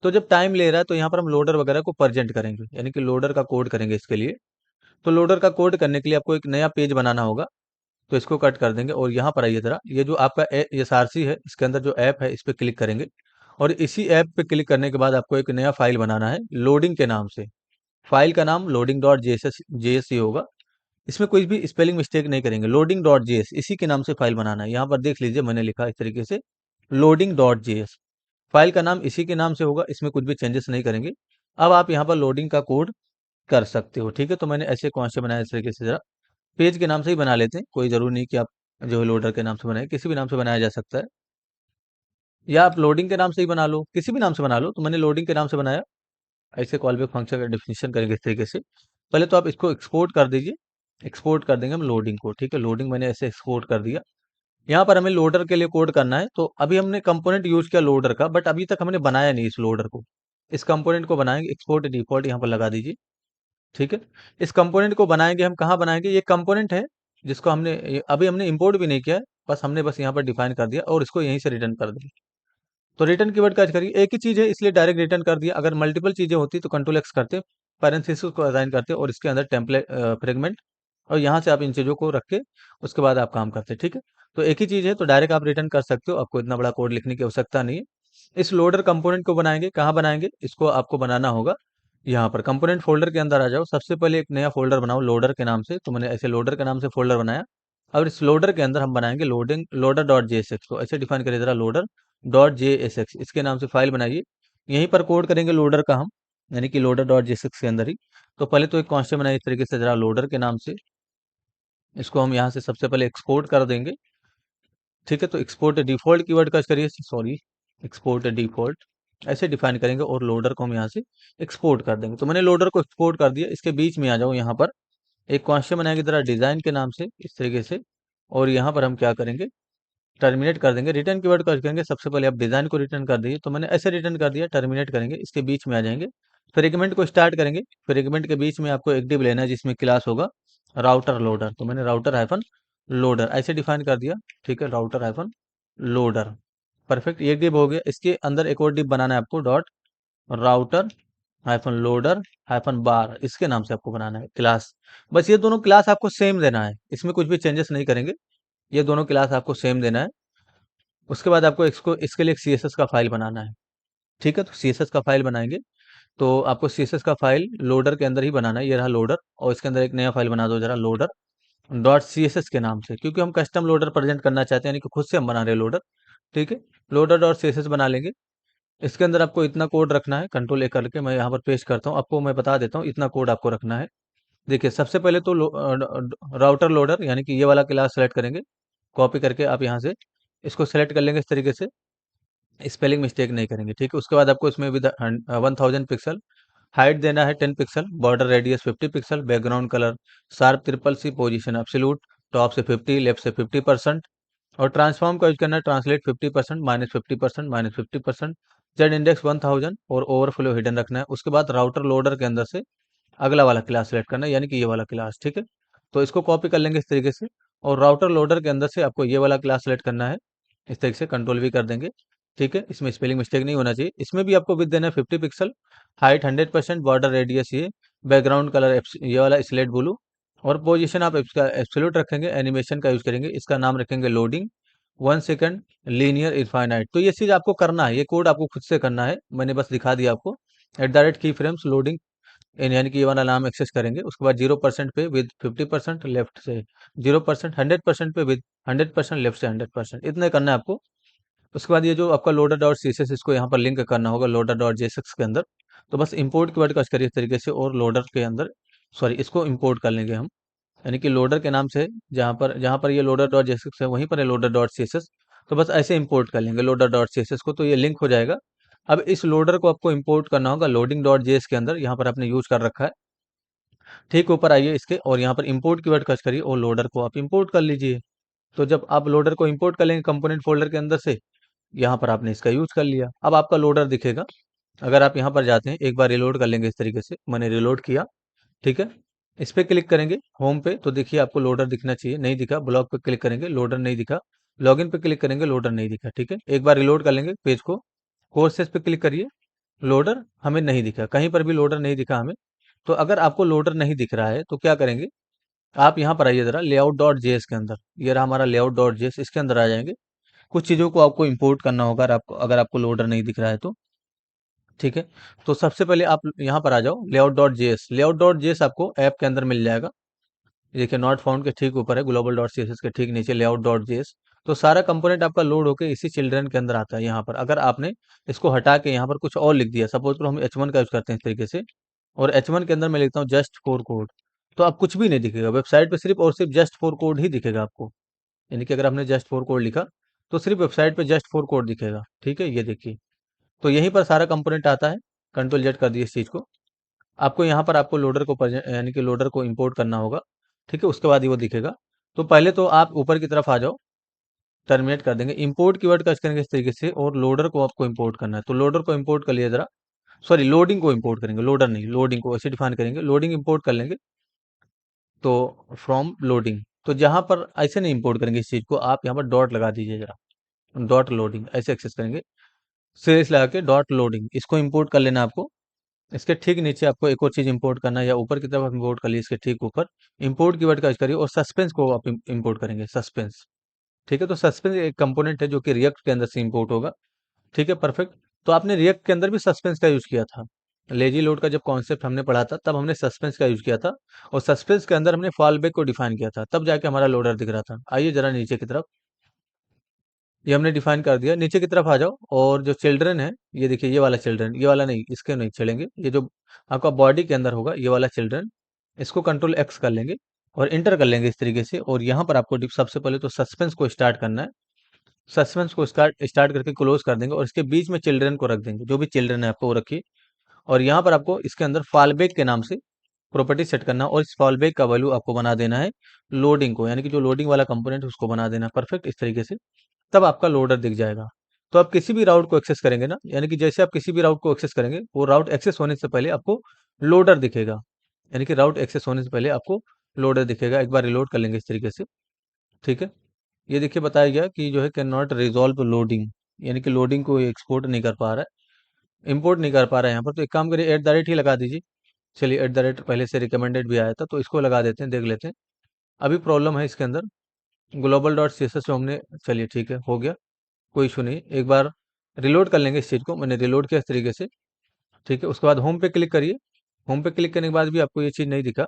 तो जब टाइम ले रहा है तो यहाँ पर हम लोडर वगैरह को प्रेजेंट करेंगे, यानी कि लोडर का कोड करेंगे इसके लिए। तो लोडर का कोड करने के लिए आपको एक नया पेज बनाना होगा। तो इसको कट कर देंगे और यहाँ पर आइए जरा, ये जो आपका SRC है इसके अंदर जो ऐप है इस पे क्लिक करेंगे। और इसी ऐप पे क्लिक करने के बाद आपको एक नया फाइल बनाना है लोडिंग के नाम से। फाइल का नाम लोडिंग डॉट जेएस होगा। इसमें कोई भी स्पेलिंग मिस्टेक नहीं करेंगे, लोडिंग डॉट जेएस इसी के नाम से फाइल बनाना है। यहाँ पर देख लीजिए मैंने लिखा इस तरीके से, लोडिंग डॉट जेएस। फाइल का नाम इसी के नाम से होगा, इसमें कुछ भी चेंजेस नहीं करेंगे। अब आप यहाँ पर लोडिंग का कोड कर सकते हो। ठीक है, तो मैंने ऐसे कौन से बनाया इस तरीके से, जरा पेज के नाम से ही बना लेते हैं, कोई ज़रूरी नहीं कि आप जो है लोडर के नाम से बनाए, किसी भी नाम से बनाया जा सकता है। या आप लोडिंग के नाम से ही बना लो, किसी भी नाम से बना लो। तो मैंने लोडिंग के नाम से बनाया। ऐसे कॉल बैक फंक्शन का डिफिनेशन करेंगे इस तरीके से। पहले तो आप इसको एक्सपोर्ट कर दीजिए, एक्सपोर्ट कर देंगे हम लोडिंग को। ठीक है, लोडिंग मैंने ऐसे एक्सपोर्ट कर दिया। यहाँ पर हमें लोडर के लिए कोड करना है। तो अभी हमने कंपोनेंट यूज किया लोडर का, बट अभी तक हमने बनाया नहीं इस लोडर को। इस कंपोनेंट को बनाएंगे, एक्सपोर्ट डिफॉल्ट यहाँ पर लगा दीजिए। ठीक है, इस कंपोनेंट को बनाएंगे हम, कहाँ बनाएंगे, ये कंपोनेंट है जिसको हमने अभी हमने इंपोर्ट भी नहीं किया है, बस हमने बस यहाँ पर डिफाइन कर दिया और इसको यहीं से रिटर्न कर दिया। तो रिटर्न कीवर्ड का करिए, एक ही चीज है इसलिए डायरेक्ट रिटर्न कर दिया। अगर मल्टीपल चीजें होती तो कंट्रोल एक्स करते, पैरेंथेसिस को असाइन करते और इसके अंदर टेम्पलेट फ्रेगमेंट, और यहाँ से आप इन चीजों को रख के उसके बाद आप काम करते। ठीक है, तो एक ही चीज है तो डायरेक्ट आप रिटर्न कर सकते हो, आपको इतना बड़ा कोड लिखने की आवश्यकता नहीं है। इस लोडर कंपोनेंट को बनाएंगे, कहाँ बनाएंगे, इसको आपको बनाना होगा यहाँ पर कंपोनेंट फोल्डर के अंदर आ जाओ। सबसे पहले एक नया फोल्डर बनाओ लोडर के नाम से। तो मैंने ऐसे लोडर के नाम से फोल्डर बनाया। अब इस लोडर के अंदर हम बनाएंगे लोडिंग लोडर डॉट जेएसएक्स को, ऐसे डिफाइन करिए जरा, लोडर डॉट जेएसएक्स इसके नाम से फाइल बनाइए। यहीं पर कोड करेंगे लोडर का हम, यानी कि लोडर डॉट जेएसएक्स के अंदर ही। तो पहले तो एक कॉन्स्टेंट बनाइए इस तरीके से जरा लोडर के नाम से। इसको हम यहाँ से सबसे पहले एक्सपोर्ट कर देंगे। ठीक है, तो एक्सपोर्ट डिफॉल्ट कीवर्ड का करिए, सॉरी, एक्सपोर्ट डिफॉल्ट ऐसे डिफाइन करेंगे और लोडर को हम यहाँ से एक्सपोर्ट कर देंगे। तो मैंने लोडर को एक्सपोर्ट कर दिया। इसके बीच में आ जाओ, यहाँ पर एक कॉन्स्टेंट बनाएंगे जरा डिजाइन के नाम से इस तरीके से, और यहाँ पर हम क्या करेंगे, टर्मिनेट कर देंगे। रिटर्न कीवर्ड का करेंगे, सबसे पहले आप डिजाइन को रिटर्न कर दीजिए। तो मैंने ऐसे रिटर्न कर दिया, टर्मिनेट करेंगे, इसके बीच में आ जाएंगे। फ्रेगमेंट को स्टार्ट करेंगे, फ्रेगमेंट के बीच में आपको एक डिव लेना है जिसमें क्लास होगा राउटर लोडर। तो मैंने राउटर हाइफन लोडर ऐसे डिफाइन कर दिया। ठीक है, राउटर हाइफन लोडर, परफेक्ट, ये डिव हो गया। इसके अंदर एक और डिव बनाना है आपको, dot router hyphen loader hyphen bar, इसके नाम से आपको बनाना है क्लास। बस ये दोनों क्लास आपको सेम देना है, इसमें कुछ भी चेंजेस नहीं करेंगे, ये दोनों क्लास आपको सेम देना है। उसके बाद आपको इसको इसके लिए एक सीएसएस का फाइल बनाना है। ठीक है, तो सीएसएस का फाइल बनाएंगे। तो आपको सीएसएस का फाइल लोडर के अंदर ही बनाना है, ये रहा लोडर, और इसके अंदर एक नया फाइल बना दो जरा, लोडर डॉट सीएसएस के नाम से, क्योंकि हम कस्टम लोडर प्रेजेंट करना चाहते हैं, यानी कि खुद से हम बना रहे हैं लोडर। ठीक है, लोडर डॉट सीएसएस बना लेंगे। इसके अंदर आपको इतना कोड रखना है, कंट्रोल ए करके मैं यहाँ पर पेस्ट करता हूँ, आपको मैं बता देता हूँ इतना कोड आपको रखना है। देखिए सबसे पहले तो राउटर लोडर यानी कि ये वाला क्लास सेलेक्ट करेंगे, कॉपी करके आप यहाँ से इसको सेलेक्ट कर लेंगे इस तरीके से, स्पेलिंग मिस्टेक नहीं करेंगे। ठीक है, उसके बाद आपको इसमें विद 1000 पिक्सल हाइट देना है, 10 pixel, border radius 50 pixel, background colour sharp triple C, position absolute, top से 50, लेफ्ट से 50%, और ट्रांसफॉर्म का यूज करना है, ट्रांसलेट 50%, -50%, -50%, जेड इंडेक्स 1000 और ओवरफ्लो हिडन रखना है। उसके बाद राउटर लोडर के अंदर से अगला वाला क्लास सेलेक्ट करना है, यानी कि ये वाला क्लास, ठीक है। तो इसको कॉपी कर लेंगे इस तरीके से, और राउटर लोडर के अंदर से आपको ये वाला क्लास सेलेक्ट करना है, इस तरीके से कंट्रोल भी कर देंगे, ठीक है। इसमें स्पेलिंग मिस्टेक नहीं होना चाहिए। इसमें भी आपको विथ देना है 50 पिक्सल, हाइट 100%, बॉर्डर रेडियस ये, बैकग्राउंड कलर ये वाला स्लेट ब्लू, और पोजीशन आप इसका एब्सोल्यूट रखेंगे। एनिमेशन का यूज करेंगे, इसका नाम रखेंगे लोडिंग 1 सेकंड, लीनियर इनफाइनाइट। तो ये चीज आपको करना है, ये कोड आपको खुद से करना है, मैंने बस दिखा दिया आपको। @ की फ्रेम्स लोडिंग, यानी कि ये वाला नाम एक्सेस करेंगे। उसके बाद 0% पे विद 50%, लेफ्ट से 0%, 100% पे विद 100%, लेफ्ट से 100%, इतने करना है आपको। उसके बाद ये जो आपका loader dot C S S, इसको यहाँ पर लिंक करना होगा लोडर डॉट जेएसएक्स के अंदर। तो बस इंपोर्ट की वर्ड कस करिए इस तरीके से, और लोडर के अंदर, सॉरी, इसको इंपोर्ट कर लेंगे हम, यानी कि लोडर के नाम से, जहाँ पर ये लोडर डॉट जेएसएक्स है वहीं पर है loader dot C S S. तो बस ऐसे इंपोर्ट कर लेंगे loader dot C S S को, तो ये लिंक हो जाएगा। अब इस लोडर को आपको इंपोर्ट करना होगा लोडिंग डॉट जेएस के अंदर, यहाँ पर आपने यूज कर रखा है। ठीक ऊपर आइए इसके, और यहाँ पर इंपोर्ट कीवर्ड सर्च करिए और लोडर को आप इंपोर्ट कर लीजिए। तो जब आप लोडर को इंपोर्ट कर लेंगे कंपोनेंट फोल्डर के अंदर से, यहाँ पर आपने इसका यूज कर लिया, अब आपका लोडर दिखेगा। अगर आप यहाँ पर जाते हैं, एक बार रिलोड कर लेंगे इस तरीके से, मैंने रिलोड किया, ठीक है। इस पे क्लिक करेंगे होम पे, तो देखिए आपको लोडर दिखना चाहिए, नहीं दिखा। ब्लॉक पे क्लिक करेंगे, लोडर नहीं दिखा। लॉगिन पे क्लिक करेंगे, लोडर नहीं दिखा, ठीक है। एक बार रिलोड कर लेंगे पेज को, कोर्सेज पे क्लिक करिए, लोडर हमें नहीं दिखा, कहीं पर भी लोडर नहीं दिखा हमें। तो अगर आपको लोडर नहीं दिख रहा है तो क्या करेंगे, आप यहाँ पर आइए जरा लेआउट डॉट जेएस के अंदर, ये रहा हमारा लेआउट डॉट जेएस, इसके अंदर आ जाएंगे। कुछ चीज़ों को आपको इंपोर्ट करना होगा, अगर आपको लोडर नहीं दिख रहा है तो, ठीक है। तो सबसे पहले आप यहाँ पर आ जाओ, layout dot JS, layout dot JS आपको ऐप के अंदर मिल जाएगा। ये देखिए नॉट फाउंड के ठीक ऊपर है, ग्लोबल डॉट सीएसएस के ठीक नीचे लेआउट डॉट जेएस। तो सारा कंपोनेंट आपका लोड होकर इसी चिल्ड्रन के अंदर आता है। यहाँ पर अगर आपने इसको हटा के यहाँ पर कुछ और लिख दिया, सपोज करो हम H1 का यूज करते हैं इस तरीके से, और H1 के अंदर मैं लिखता हूँ जस्ट फॉर कोड, तो आप कुछ भी नहीं दिखेगा वेबसाइट पे, सिर्फ और सिर्फ जस्ट फॉर कोड ही दिखेगा आपको। यानी कि अगर आपने जस्ट फॉर कोड लिखा तो सिर्फ वेबसाइट पे जस्ट फॉर कोड दिखेगा, ठीक है। ये देखिए, तो यहीं पर सारा कंपोनेंट आता है। कंट्रोल जेड कर दिए इस चीज को। आपको यहाँ पर आपको लोडर को यानी कि लोडर को इंपोर्ट करना होगा, ठीक है। उसके बाद ही वो दिखेगा। तो पहले तो आप ऊपर की तरफ आ जाओ, टर्मिनेट कर देंगे, इंपोर्ट कीवर्ड का करेंगे इस तरीके से, और लोडर को आपको इंपोर्ट करना है। तो लोडर को इंपोर्ट कर लिया जरा, सॉरी, लोडिंग को इंपोर्ट करेंगे, लोडर नहीं, लोडिंग को ऐसे डिफाइन करेंगे, लोडिंग इंपोर्ट कर लेंगे। तो फ्रॉम लोडिंग, तो जहां पर ऐसे नहीं इंपोर्ट करेंगे इस चीज को, आप यहाँ पर डॉट लगा दीजिए जरा, डॉट लोडिंग ऐसे एक्सेस करेंगे, सीरीज लगा के डॉट लोडिंग, इसको इंपोर्ट कर लेना आपको। इसके ठीक नीचे आपको एक और चीज इंपोर्ट करना है, या ऊपर की तरफ आप इंपोर्ट कर लीजिए, इसके ठीक ऊपर इंपोर्ट कीवर्ड का यूज करिए, और सस्पेंस को आप इंपोर्ट करेंगे, सस्पेंस, ठीक है। तो सस्पेंस एक कंपोनेंट है जो कि रिएक्ट के अंदर से इंपोर्ट होगा, ठीक है, परफेक्ट। तो आपने रिएक्ट के अंदर भी सस्पेंस का यूज किया था, लेजी लोड का जब कॉन्सेप्ट हमने पढ़ा था तब हमने सस्पेंस का यूज किया था, और सस्पेंस के अंदर हमने फॉल बैक को डिफाइन किया था, तब जाके हमारा लोडर दिख रहा था। आइए जरा नीचे की तरफ, ये हमने डिफाइन कर दिया, नीचे की तरफ आ जाओ, और जो चिल्ड्रन है, ये देखिए ये वाला चिल्ड्रन, ये वाला नहीं, इसके नहीं छेड़ेंगे, ये जो आपका बॉडी के अंदर होगा ये वाला चिल्ड्रन, इसको कंट्रोल एक्स कर लेंगे और इंटर कर लेंगे इस तरीके से। और यहाँ पर आपको सबसे पहले तो सस्पेंस को स्टार्ट करना है, सस्पेंस को स्टार्ट स्टार्ट करके क्लोज कर देंगे, और इसके बीच में चिल्ड्रन को रख देंगे, जो भी चिल्ड्रन है आपको वो रखिए। और यहाँ पर आपको इसके अंदर फॉलबैक के नाम से प्रॉपर्टी सेट करना, और इस फॉलबैक का वैल्यू आपको बना देना है लोडिंग को, यानी कि जो लोडिंग वाला कंपोनेंट है उसको बना देना परफेक्ट इस तरीके से। तब आपका लोडर दिख जाएगा। तो आप किसी भी राउट को एक्सेस करेंगे ना, यानी कि जैसे आप किसी भी राउट को एक्सेस करेंगे, वो राउट एक्सेस होने से पहले आपको लोडर दिखेगा, यानी कि राउट एक्सेस होने से पहले आपको लोडर दिखेगा। एक बार रिलोड कर लेंगे इस तरीके से, ठीक है। ये देखिए बताया गया कि जो है कैन नॉट रिजॉल्व लोडिंग, यानी कि लोडिंग को एक्सपोर्ट नहीं कर पा रहा है, इंपोर्ट नहीं कर पा रहा है यहाँ पर। तो एक काम करिए, @ ही लगा दीजिए। चलिए, @ पहले से रिकमेंडेड भी आया था, तो इसको लगा देते हैं, देख लेते हैं। अभी प्रॉब्लम है इसके अंदर, global dot C S S हमने, चलिए ठीक है, हो गया, कोई इशू नहीं। एक बार रिलोड कर लेंगे इस चीज़ को, मैंने रिलोड किया इस तरीके से, ठीक है। उसके बाद होम पे क्लिक करिए, होम पे क्लिक करने के बाद भी आपको ये चीज़ नहीं दिखा,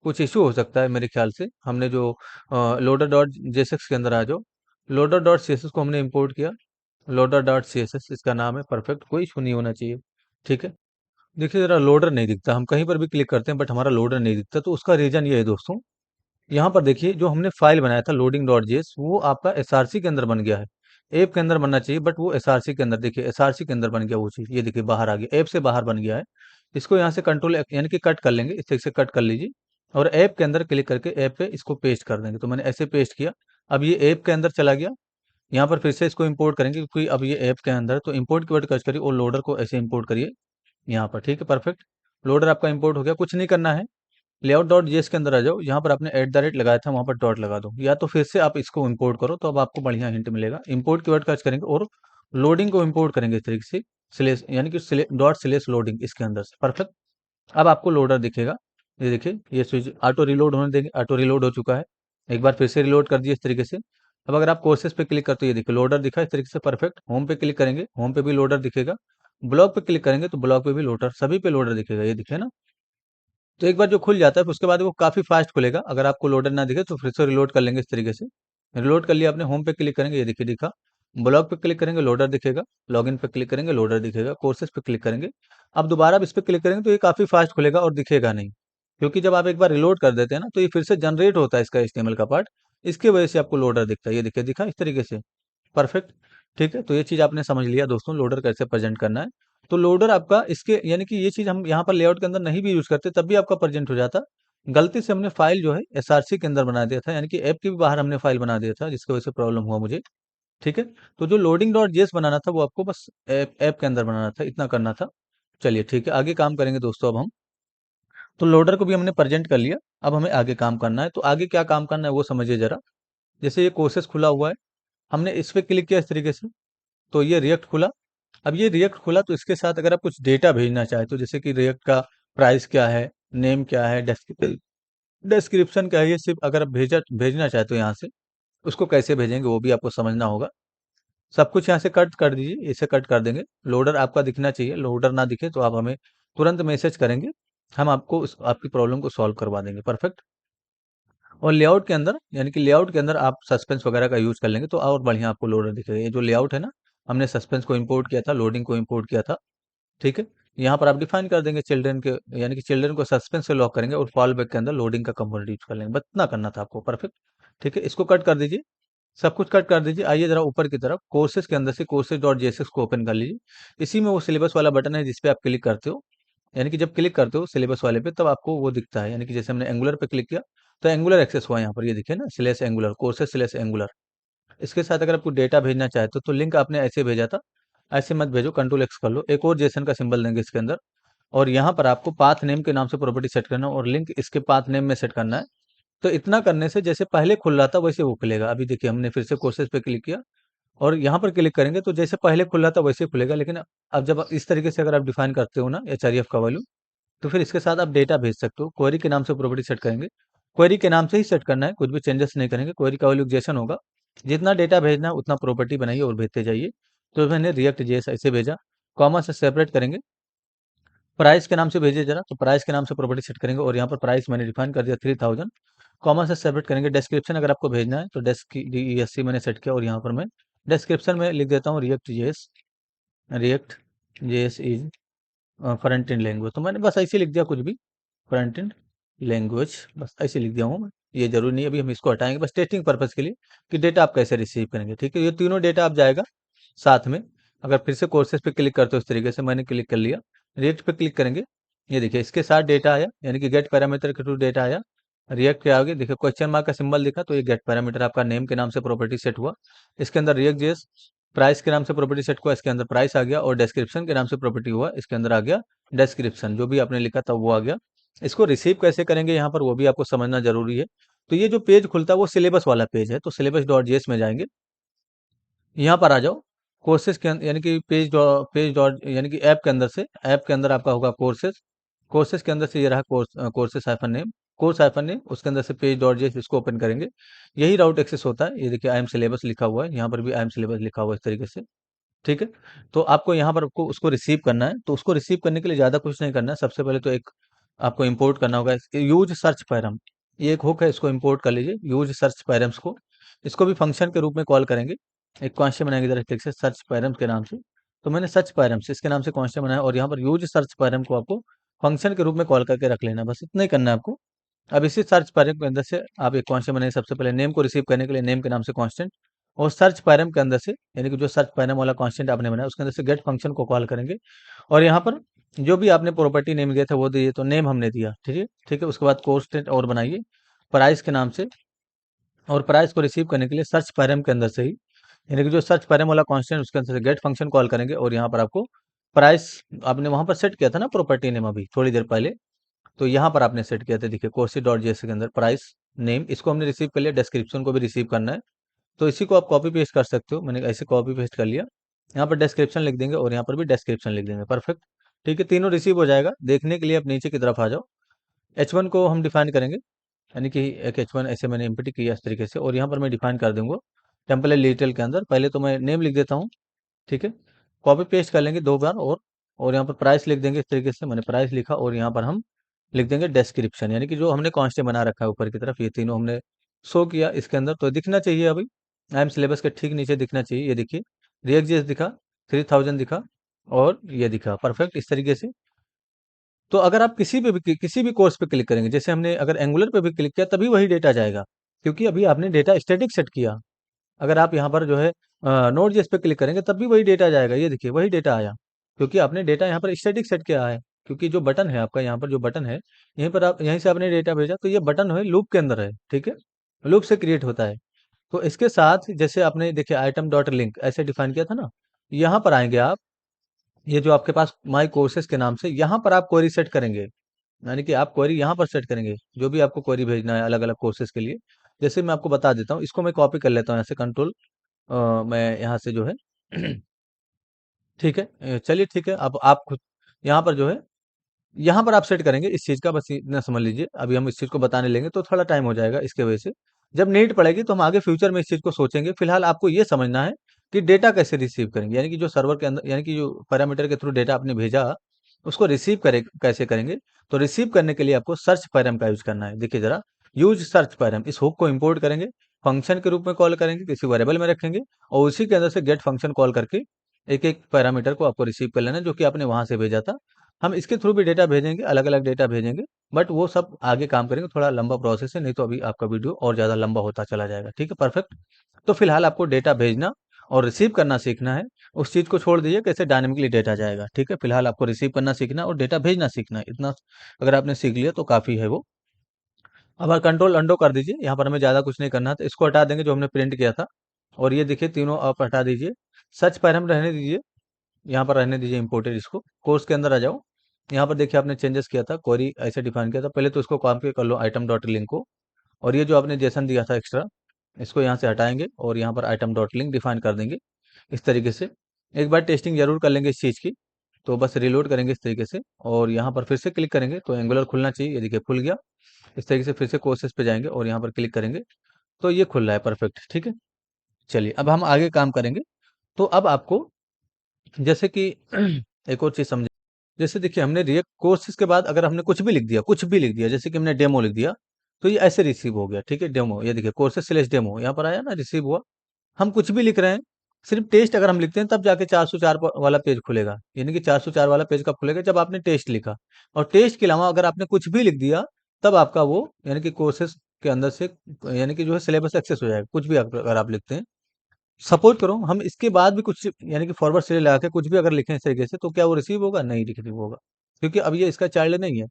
कुछ इशू हो सकता है मेरे ख्याल से। हमने जो लोडर डॉट जेएसएक्स के अंदर आ जाओ, loader dot C S S को हमने इंपोर्ट किया, loader dot C S S इसका नाम है, परफेक्ट, कोई इशू नहीं होना चाहिए, ठीक है। देखिए ज़रा लोडर नहीं दिखता, हम कहीं पर भी क्लिक करते हैं बट हमारा लोडर नहीं दिखता, तो उसका रीज़न ये है दोस्तों, यहाँ पर देखिए जो हमने फाइल बनाया था लोडिंग डॉट जेएस, वो आपका एसआरसी के अंदर बन गया है। ऐप के अंदर बनना चाहिए, बट वो एसआरसी के अंदर, देखिए एसआरसी के अंदर बन गया वो चीज़, ये देखिए बाहर आ गया, ऐप से बाहर बन गया है। इसको यहाँ से कंट्रोल यानी कि कट कर लेंगे, इस तरीके से कट कर लीजिए, और ऐप के अंदर क्लिक करके ऐप पे इसको पेस्ट कर देंगे। तो मैंने ऐसे पेस्ट किया, अब ये ऐप के अंदर चला गया। यहाँ पर फिर से इसको इंपोर्ट करेंगे, क्योंकि अब ये ऐप के अंदर है, तो इंपोर्ट कीवर्ड सर्च करिए और लोडर को ऐसे इंपोर्ट करिए यहाँ पर। ठीक है, परफेक्ट। लोडर आपका इंपोर्ट हो गया। कुछ नहीं करना है, लेआउट डॉट जेएस के अंदर आ जाओ। यहाँ पर आपने एट द रेट लगाया था, वहाँ पर डॉट लगा दो, या तो फिर से आप इसको इंपोर्ट करो, तो अब आपको बढ़िया हिंट मिलेगा। इंपोर्ट कीवर्ड सर्च करेंगे और लोडिंग को इंपोर्ट करेंगे इस तरीके से, स्लेश यानी कि डॉट स्लेश लोडिंग इसके अंदर से। परफेक्ट। अब आपको लोडर दिखेगा। ये देखिए, ये स्विच ऑटो रिलोड होने देंगे। ऑटो रिलोड हो चुका है। एक बार फिर से रिलोड कर दिए इस तरीके से। अब अगर आप कोर्सेज पे क्लिक करते हो, ये देखिए लोडर दिखा इस तरीके से। परफेक्ट। होम पे क्लिक करेंगे, होम पे भी लोडर दिखेगा। ब्लॉग पे क्लिक करेंगे तो ब्लॉग पे भी लोडर, सभी पे लोडर दिखेगा। ये दिखे ना। तो एक बार जो खुल जाता है, फिर उसके बाद वो काफ़ी फास्ट खुलेगा। अगर आपको लोडर ना दिखे तो फिर से रिलोड कर लेंगे इस तरीके से। रिलोड कर लिया आपने, होम पे क्लिक करेंगे, ये देखिए दिखा। ब्लॉग पे क्लिक करेंगे, लोडर दिखेगा। लॉगिन पे क्लिक करेंगे, लोडर दिखेगा। कोर्सेज पे क्लिक करेंगे। अब दोबारा आप इस पे क्लिक करेंगे तो ये काफ़ी फास्ट खुलेगा और दिखेगा नहीं, क्योंकि जब आप एक बार रिलोड कर देते हैं ना, तो ये फिर से जनरेट होता है इसका HTML का पार्ट। इसकी वजह से आपको लोडर दिखता है। ये देखिए दिखा इस तरीके से। परफेक्ट। ठीक है, तो ये चीज़ आपने समझ लिया दोस्तों, लोडर कैसे प्रेजेंट करना है। तो लोडर आपका इसके यानी कि ये चीज़ हम यहाँ पर लेआउट के अंदर नहीं भी यूज़ करते, तब भी आपका प्रेजेंट हो जाता। गलती से हमने फाइल जो है SRC के अंदर बना दिया था, यानी कि ऐप के भी बाहर हमने फाइल बना दिया था, जिसकी वजह से प्रॉब्लम हुआ मुझे। ठीक है, तो जो लोडिंग डॉट जेएस बनाना था वो आपको बस ऐप के अंदर बनाना था, इतना करना था। चलिए ठीक है, आगे काम करेंगे दोस्तों। अब हम, तो लोडर को भी हमने प्रेजेंट कर लिया। अब हमें आगे काम करना है, तो आगे क्या काम करना है वो समझिए जरा। जैसे ये कोर्सेस खुला हुआ है, हमने इस पे क्लिक किया इस तरीके से, तो ये रिएक्ट खुला। अब ये रिएक्ट खुला, तो इसके साथ अगर आप कुछ डेटा भेजना चाहें, तो जैसे कि रिएक्ट का प्राइस क्या है, नेम क्या है, डिस्क्रिप्शन क्या है, ये सिर्फ अगर आप भेजना चाहते हो यहाँ से, उसको कैसे भेजेंगे वो भी आपको समझना होगा। सब कुछ यहाँ से कट कर दीजिए, इसे कट कर देंगे। लोडर आपका दिखना चाहिए, लोडर ना दिखे तो आप हमें तुरंत मैसेज करेंगे, हम आपको आपकी प्रॉब्लम को सॉल्व करवा देंगे। परफेक्ट। और लेआउट के अंदर, यानी कि लेआउट के अंदर आप सस्पेंस वगैरह का यूज़ कर लेंगे तो और बढ़िया आपको लोडर दिखेगा। ये जो लेआउट है ना, हमने सस्पेंस को इंपोर्ट किया था, लोडिंग को इंपोर्ट किया था। ठीक है, यहाँ पर आप डिफाइन कर देंगे चिल्ड्रन के, यानी कि चिल्ड्रन को सस्पेंस से लॉक करेंगे और फॉल बैक के अंदर लोडिंग का कंपोनेंट यूज कर लेंगे। बस इतना करना था आपको। परफेक्ट। ठीक है, इसको कट कर दीजिए, सब कुछ कट कर दीजिए। आइए जरा ऊपर की तरफ, कोर्सेज के अंदर से कोर्सेज डॉट जेएसएक्स को ओपन कर लीजिए। इसी में वो सिलेबस वाला बटन है जिस पे आप क्लिक करते हो, यानी कि जब क्लिक करते हो सिलेबस वाले पे, तब आपको वो दिखता है। यानी कि जैसे हमने एंगुलर पे क्लिक किया, तो एंगुलर एक्सेस हुआ यहाँ पर, ये दिखे ना, slash angular, courses slash angular. इसके साथ अगर आपको डेटा भेजना चाहे तो लिंक आपने ऐसे भेजा था, ऐसे मत भेजो, कंट्रोल X कर लो। एक और जेसन का सिंबल देंगे इसके अंदर, और यहाँ पर आपको पाथ नेम के नाम से प्रॉपर्टी सेट करना है और लिंक इसके पाथ नेम में सेट करना है। तो इतना करने से जैसे पहले खुल रहा था वैसे वो खुलेगा। अभी देखिए हमने फिर से कोर्सेज पे क्लिक किया और यहाँ पर क्लिक करेंगे तो जैसे पहले खुल रहा था वैसे ही खुलेगा। लेकिन अब जब इस तरीके से अगर आप डिफाइन करते हो ना HREF का वैल्यू, तो फिर इसके साथ आप डेटा भेज सकते हो। क्वेरी के नाम से प्रॉपर्टी सेट करेंगे, क्वेरी के नाम से ही सेट करना है, कुछ भी चेंजेस नहीं करेंगे। क्वेरी का वैल्यू जैसन होगा, जितना डेटा भेजना है उतना प्रॉपर्टी बनाइए और भेजते जाइए। तो मैंने रिएक्ट जेएस ऐसे भेजा, कॉमा से सेपरेट करेंगे। प्राइस के नाम से भेजिए जरा, तो प्राइस के नाम से प्रॉपर्टी सेट करेंगे और यहाँ पर प्राइस मैंने डिफाइन कर दिया 3000। कॉमा से सेपरेट करेंगे। डिस्क्रिप्शन अगर आपको भेजना है तो डेस्क की DESC मैंने सेट किया और यहाँ पर मैं डिस्क्रिप्शन में लिख देता हूँ react JS, react JS is front end language. तो मैंने बस ऐसे लिख दिया, कुछ भी फ्रंट एंड लैंग्वेज, बस ऐसे लिख दिया हूँ मैं। ये जरूरी नहीं है, अभी हम इसको हटाएंगे बस टेस्टिंग पर्पज के लिए कि डेटा आप कैसे रिसीव करेंगे। ठीक है, ये तीनों डेटा आप जाएगा साथ में। अगर फिर से कोर्सेज पे क्लिक करते हो इस तरीके से, मैंने क्लिक कर लिया, रिएक्ट पे क्लिक करेंगे, ये देखिए इसके साथ डेटा आया, यानी कि गेट पैरामीटर के थ्रू डेटा आया। रिएक्ट के आगे देखिए क्वेश्चन मार्क का सिंबल दिखा, तो ये गेट पैरामीटर आपका नेम के नाम से प्रॉपर्टी सेट हुआ। इसके अंदर रिएक्ट जेएस प्राइस के नाम से प्रॉपर्टी सेट हुआ, इसके अंदर प्राइस आ गया, और डिस्क्रिप्शन के नाम से प्रॉपर्टी हुआ, इसके अंदर आ गया डिस्क्रिप्शन, जो भी आपने लिखा था वो आ गया। इसको रिसीव कैसे करेंगे यहाँ पर वो भी आपको समझना जरूरी है। तो ये जो पेज खुलता है वो सिलेबस वाला पेज है, तो सिलेबस डॉट जेएस में जाएंगे, यहाँ पर आ जाओ। कोर्सेज के यानी कि पेज डॉट यानी कि ऐप के अंदर से, ऐप के अंदर आपका होगा कोर्सेज, कोर्सेज के अंदर से ये रहा courses hyphen name, course hyphen name, उसके अंदर से पेज डॉट जेएस, इसको ओपन करेंगे। यही राउट एक्सेस होता है। ये देखिए आई एम सिलेबस लिखा हुआ है, यहाँ पर भी आई एम सिलेबस लिखा हुआ है इस तरीके से। ठीक है, तो आपको यहाँ पर आपको उसको रिसीव करना है। तो उसको रिसीव करने के लिए ज़्यादा कुछ नहीं करना है। सबसे पहले तो एक आपको इंपोर्ट करना होगा यूज सर्च पैरम, ये एक हुक है, इसको इंपोर्ट कर लीजिए यूज सर्च पैरम्स को। इसको भी फंक्शन के रूप में कॉल करेंगे। एक कॉन्स्टेंट बनाएंगे इधर ठीक से सर्च पैरम्स के नाम से। तो मैंने सर्च पैरम्स इसके नाम से कॉन्स्टेंट बनाया और यहाँ पर यूज सर्च पैरम को आपको फंक्शन के रूप में कॉल करके रख लेना, बस इतना ही करना है आपको। अब इसी सर्च पैरम के अंदर से आप एक कॉन्स्टेंट बनाइए सबसे पहले, नेम को रिसीव करने के लिए नेम के नाम से कॉन्स्टेंट, और सर्च पैरम के अंदर से, यानी कि जो सर्च पैरम वाला कॉन्स्टेंट आपने बनाया उसके अंदर से गेट फंक्शन को कॉल करेंगे। और यहाँ पर जो भी आपने प्रॉपर्टी नेम दिया था वो दिए, तो नेम हमने दिया। ठीक है, ठीक है, उसके बाद कॉन्स्टेंट और बनाइए प्राइस के नाम से, और प्राइस को रिसीव करने के लिए सर्च पैरम के अंदर से ही, यानी कि जो सर्च पैरम वाला कांस्टेंट उसके अंदर से गेट फंक्शन कॉल करेंगे और यहाँ पर आपको प्राइस आपने वहां पर सेट किया था ना प्रॉपर्टी नेम अभी थोड़ी देर पहले, तो यहाँ पर आपने सेट किया था, देखिए कोर्सी डॉट जेएस के अंदर प्राइस नेम, इसको हमने रिसीव कर लिया, डिस्क्रिप्शन को भी रिसीव करना है, तो इसी को आप कॉपी पेस्ट कर सकते हो, मैंने ऐसे कॉपी पेस्ट कर लिया, यहाँ पर डिस्क्रिप्शन लिख देंगे और यहाँ पर भी डिस्क्रिप्शन लिख देंगे, परफेक्ट। ठीक है, तीनों रिसीव हो जाएगा। देखने के लिए आप नीचे की तरफ आ जाओ, H1 को हम डिफाइन करेंगे, यानी कि एक H1 ऐसे मैंने एम्प्टी किया इस तरीके से, और यहाँ पर मैं डिफाइन कर दूंगा टेम्पलेट डिटेल के अंदर, पहले तो मैं नेम लिख देता हूँ। ठीक है, कॉपी पेस्ट कर लेंगे 2 बार, और यहाँ पर प्राइस लिख देंगे इस तरीके से, मैंने प्राइस लिखा, और यहाँ पर हम लिख देंगे डिस्क्रिप्शन, यानी कि जो हमने कांस्टेंट बना रखा है ऊपर की तरफ, ये तीनों हमने शो किया इसके अंदर, तो दिखना चाहिए अभी आई एम सिलेबस के ठीक नीचे दिखना चाहिए, ये देखिए रिएक्ट जेएस दिखा, 3000 दिखा, और ये दिखा, परफेक्ट इस तरीके से। तो अगर आप किसी भी कोर्स पे क्लिक करेंगे, जैसे हमने अगर एंगुलर पे भी क्लिक किया तभी वही डेटा जाएगा, क्योंकि अभी आपने डेटा स्टैटिक सेट किया। अगर आप यहाँ पर जो है नोड जेएस पे क्लिक करेंगे तब भी वही डेटा जाएगा, ये देखिए वही डेटा आया, क्योंकि आपने डेटा यहाँ पर स्टैटिक सेट किया है, क्योंकि जो बटन है आपका, यहाँ पर जो बटन है, यहीं पर आप यहीं से आपने डेटा भेजा, तो ये बटन है लूप के अंदर है, ठीक है, लूप से क्रिएट होता है। तो इसके साथ जैसे आपने देखिए आइटम डॉट लिंक ऐसे डिफाइन किया था ना, यहाँ पर आएंगे आप, ये जो आपके पास माई कोर्सेज के नाम से, यहाँ पर आप क्वेरी सेट करेंगे, यानी कि आप क्वेरी यहाँ पर सेट करेंगे, जो भी आपको क्वेरी भेजना है अलग अलग कोर्सेज के लिए। जैसे मैं आपको बता देता हूँ, इसको मैं कॉपी कर लेता हूँ यहाँ से कंट्रोल, मैं यहाँ से जो है ठीक है, चलिए ठीक है, अब आप खुद यहाँ पर जो है, यहाँ पर आप सेट करेंगे इस चीज़ का, बस इतना समझ लीजिए, अभी हम इस चीज़ को बताने लेंगे तो थोड़ा टाइम हो जाएगा इसके वजह से, जब नीड पड़ेगी तो हम आगे फ्यूचर में इस चीज़ को सोचेंगे, फिलहाल आपको ये समझना है कि डेटा कैसे रिसीव करेंगे, यानी कि जो सर्वर के अंदर, यानी कि जो पैरामीटर के थ्रू डेटा आपने भेजा उसको रिसीव करे कैसे करेंगे। तो रिसीव करने के लिए आपको सर्च पैरम का यूज करना है, देखिए जरा, यूज सर्च पैरम, इस हुक को इंपोर्ट करेंगे, फंक्शन के रूप में कॉल करेंगे, किसी वेरिएबल में रखेंगे, और उसी के अंदर से गेट फंक्शन कॉल करके एक एक पैरामीटर को आपको रिसीव कर लेना है, जो कि आपने वहां से भेजा था। हम इसके थ्रू भी डेटा भेजेंगे, अलग अलग डेटा भेजेंगे, बट वो सब आगे काम करेंगे, थोड़ा लंबा प्रोसेस है, नहीं तो अभी आपका वीडियो और ज़्यादा लंबा होता चला जाएगा। ठीक है, परफेक्ट। तो फिलहाल आपको डेटा भेजना और रिसीव करना सीखना है, उस चीज़ को छोड़ दीजिए कैसे डायनेमिकली डेटा जाएगा। ठीक है, फिलहाल आपको रिसीव करना सीखना और डेटा भेजना सीखना है, इतना अगर आपने सीख लिया तो काफ़ी है वो। अब कंट्रोल अंडो कर दीजिए, यहाँ पर हमें ज़्यादा कुछ नहीं करना था, इसको हटा देंगे जो हमने प्रिंट किया था, और ये देखिए तीनों आप हटा दीजिए, सर्च पैरम रहने दीजिए, यहाँ पर रहने दीजिए इंपोर्टेड, इसको कोर्स के अंदर आ जाओ, यहाँ पर देखिए आपने चेंजेस किया था, क्वेरी ऐसे डिफाइन किया था, पहले तो इसको कॉपी कर लो आइटम डॉट लिंक को, और ये जो आपने जेसन दिया था एक्स्ट्रा, इसको यहाँ से हटाएंगे और यहाँ पर आइटम डॉट लिंक डिफाइन कर देंगे इस तरीके से। एक बार टेस्टिंग जरूर कर लेंगे इस चीज़ की, तो बस रिलोड करेंगे इस तरीके से, और यहाँ पर फिर से क्लिक करेंगे तो एंगुलर खुलना चाहिए, ये देखिए खुल गया। इस तरीके से फिर से कोर्सेज पे जाएंगे और यहाँ पर क्लिक करेंगे तो ये खुल रहा है, परफेक्ट। ठीक है, चलिए अब हम आगे काम करेंगे। तो अब आपको जैसे कि एक और चीज़ समझे, जैसे देखिए हमने रिएक्ट कोर्सेज के बाद अगर हमने कुछ भी लिख दिया, कुछ भी लिख दिया, जैसे कि हमने डेमो लिख दिया, तो ये ऐसे रिसीव हो गया। ठीक है, डेमो, ये देखिए कोर्सेज स्लैश डेमो यहाँ पर आया ना, रिसीव हुआ। हम कुछ भी लिख रहे हैं, सिर्फ टेस्ट अगर हम लिखते हैं तब जाके 404 वाला पेज खुलेगा, यानी कि 404 वाला पेज कब खुलेगा, जब आपने टेस्ट लिखा। और टेस्ट के अलावा अगर आपने कुछ भी लिख दिया, तब आपका वो यानी कि कोर्सेज के अंदर से, यानी कि जो है सिलेबस एक्सेस हो जाएगा, कुछ भी अगर आप लिखते हैं। सपोज करो हम इसके बाद भी कुछ यानी कि फॉरवर्ड स्लैश लगा के कुछ भी अगर लिखें इस तरीके से, तो क्या वो रिसीव होगा? नहीं रिसीव होगा, क्योंकि अब ये इसका चाइल्ड नहीं है।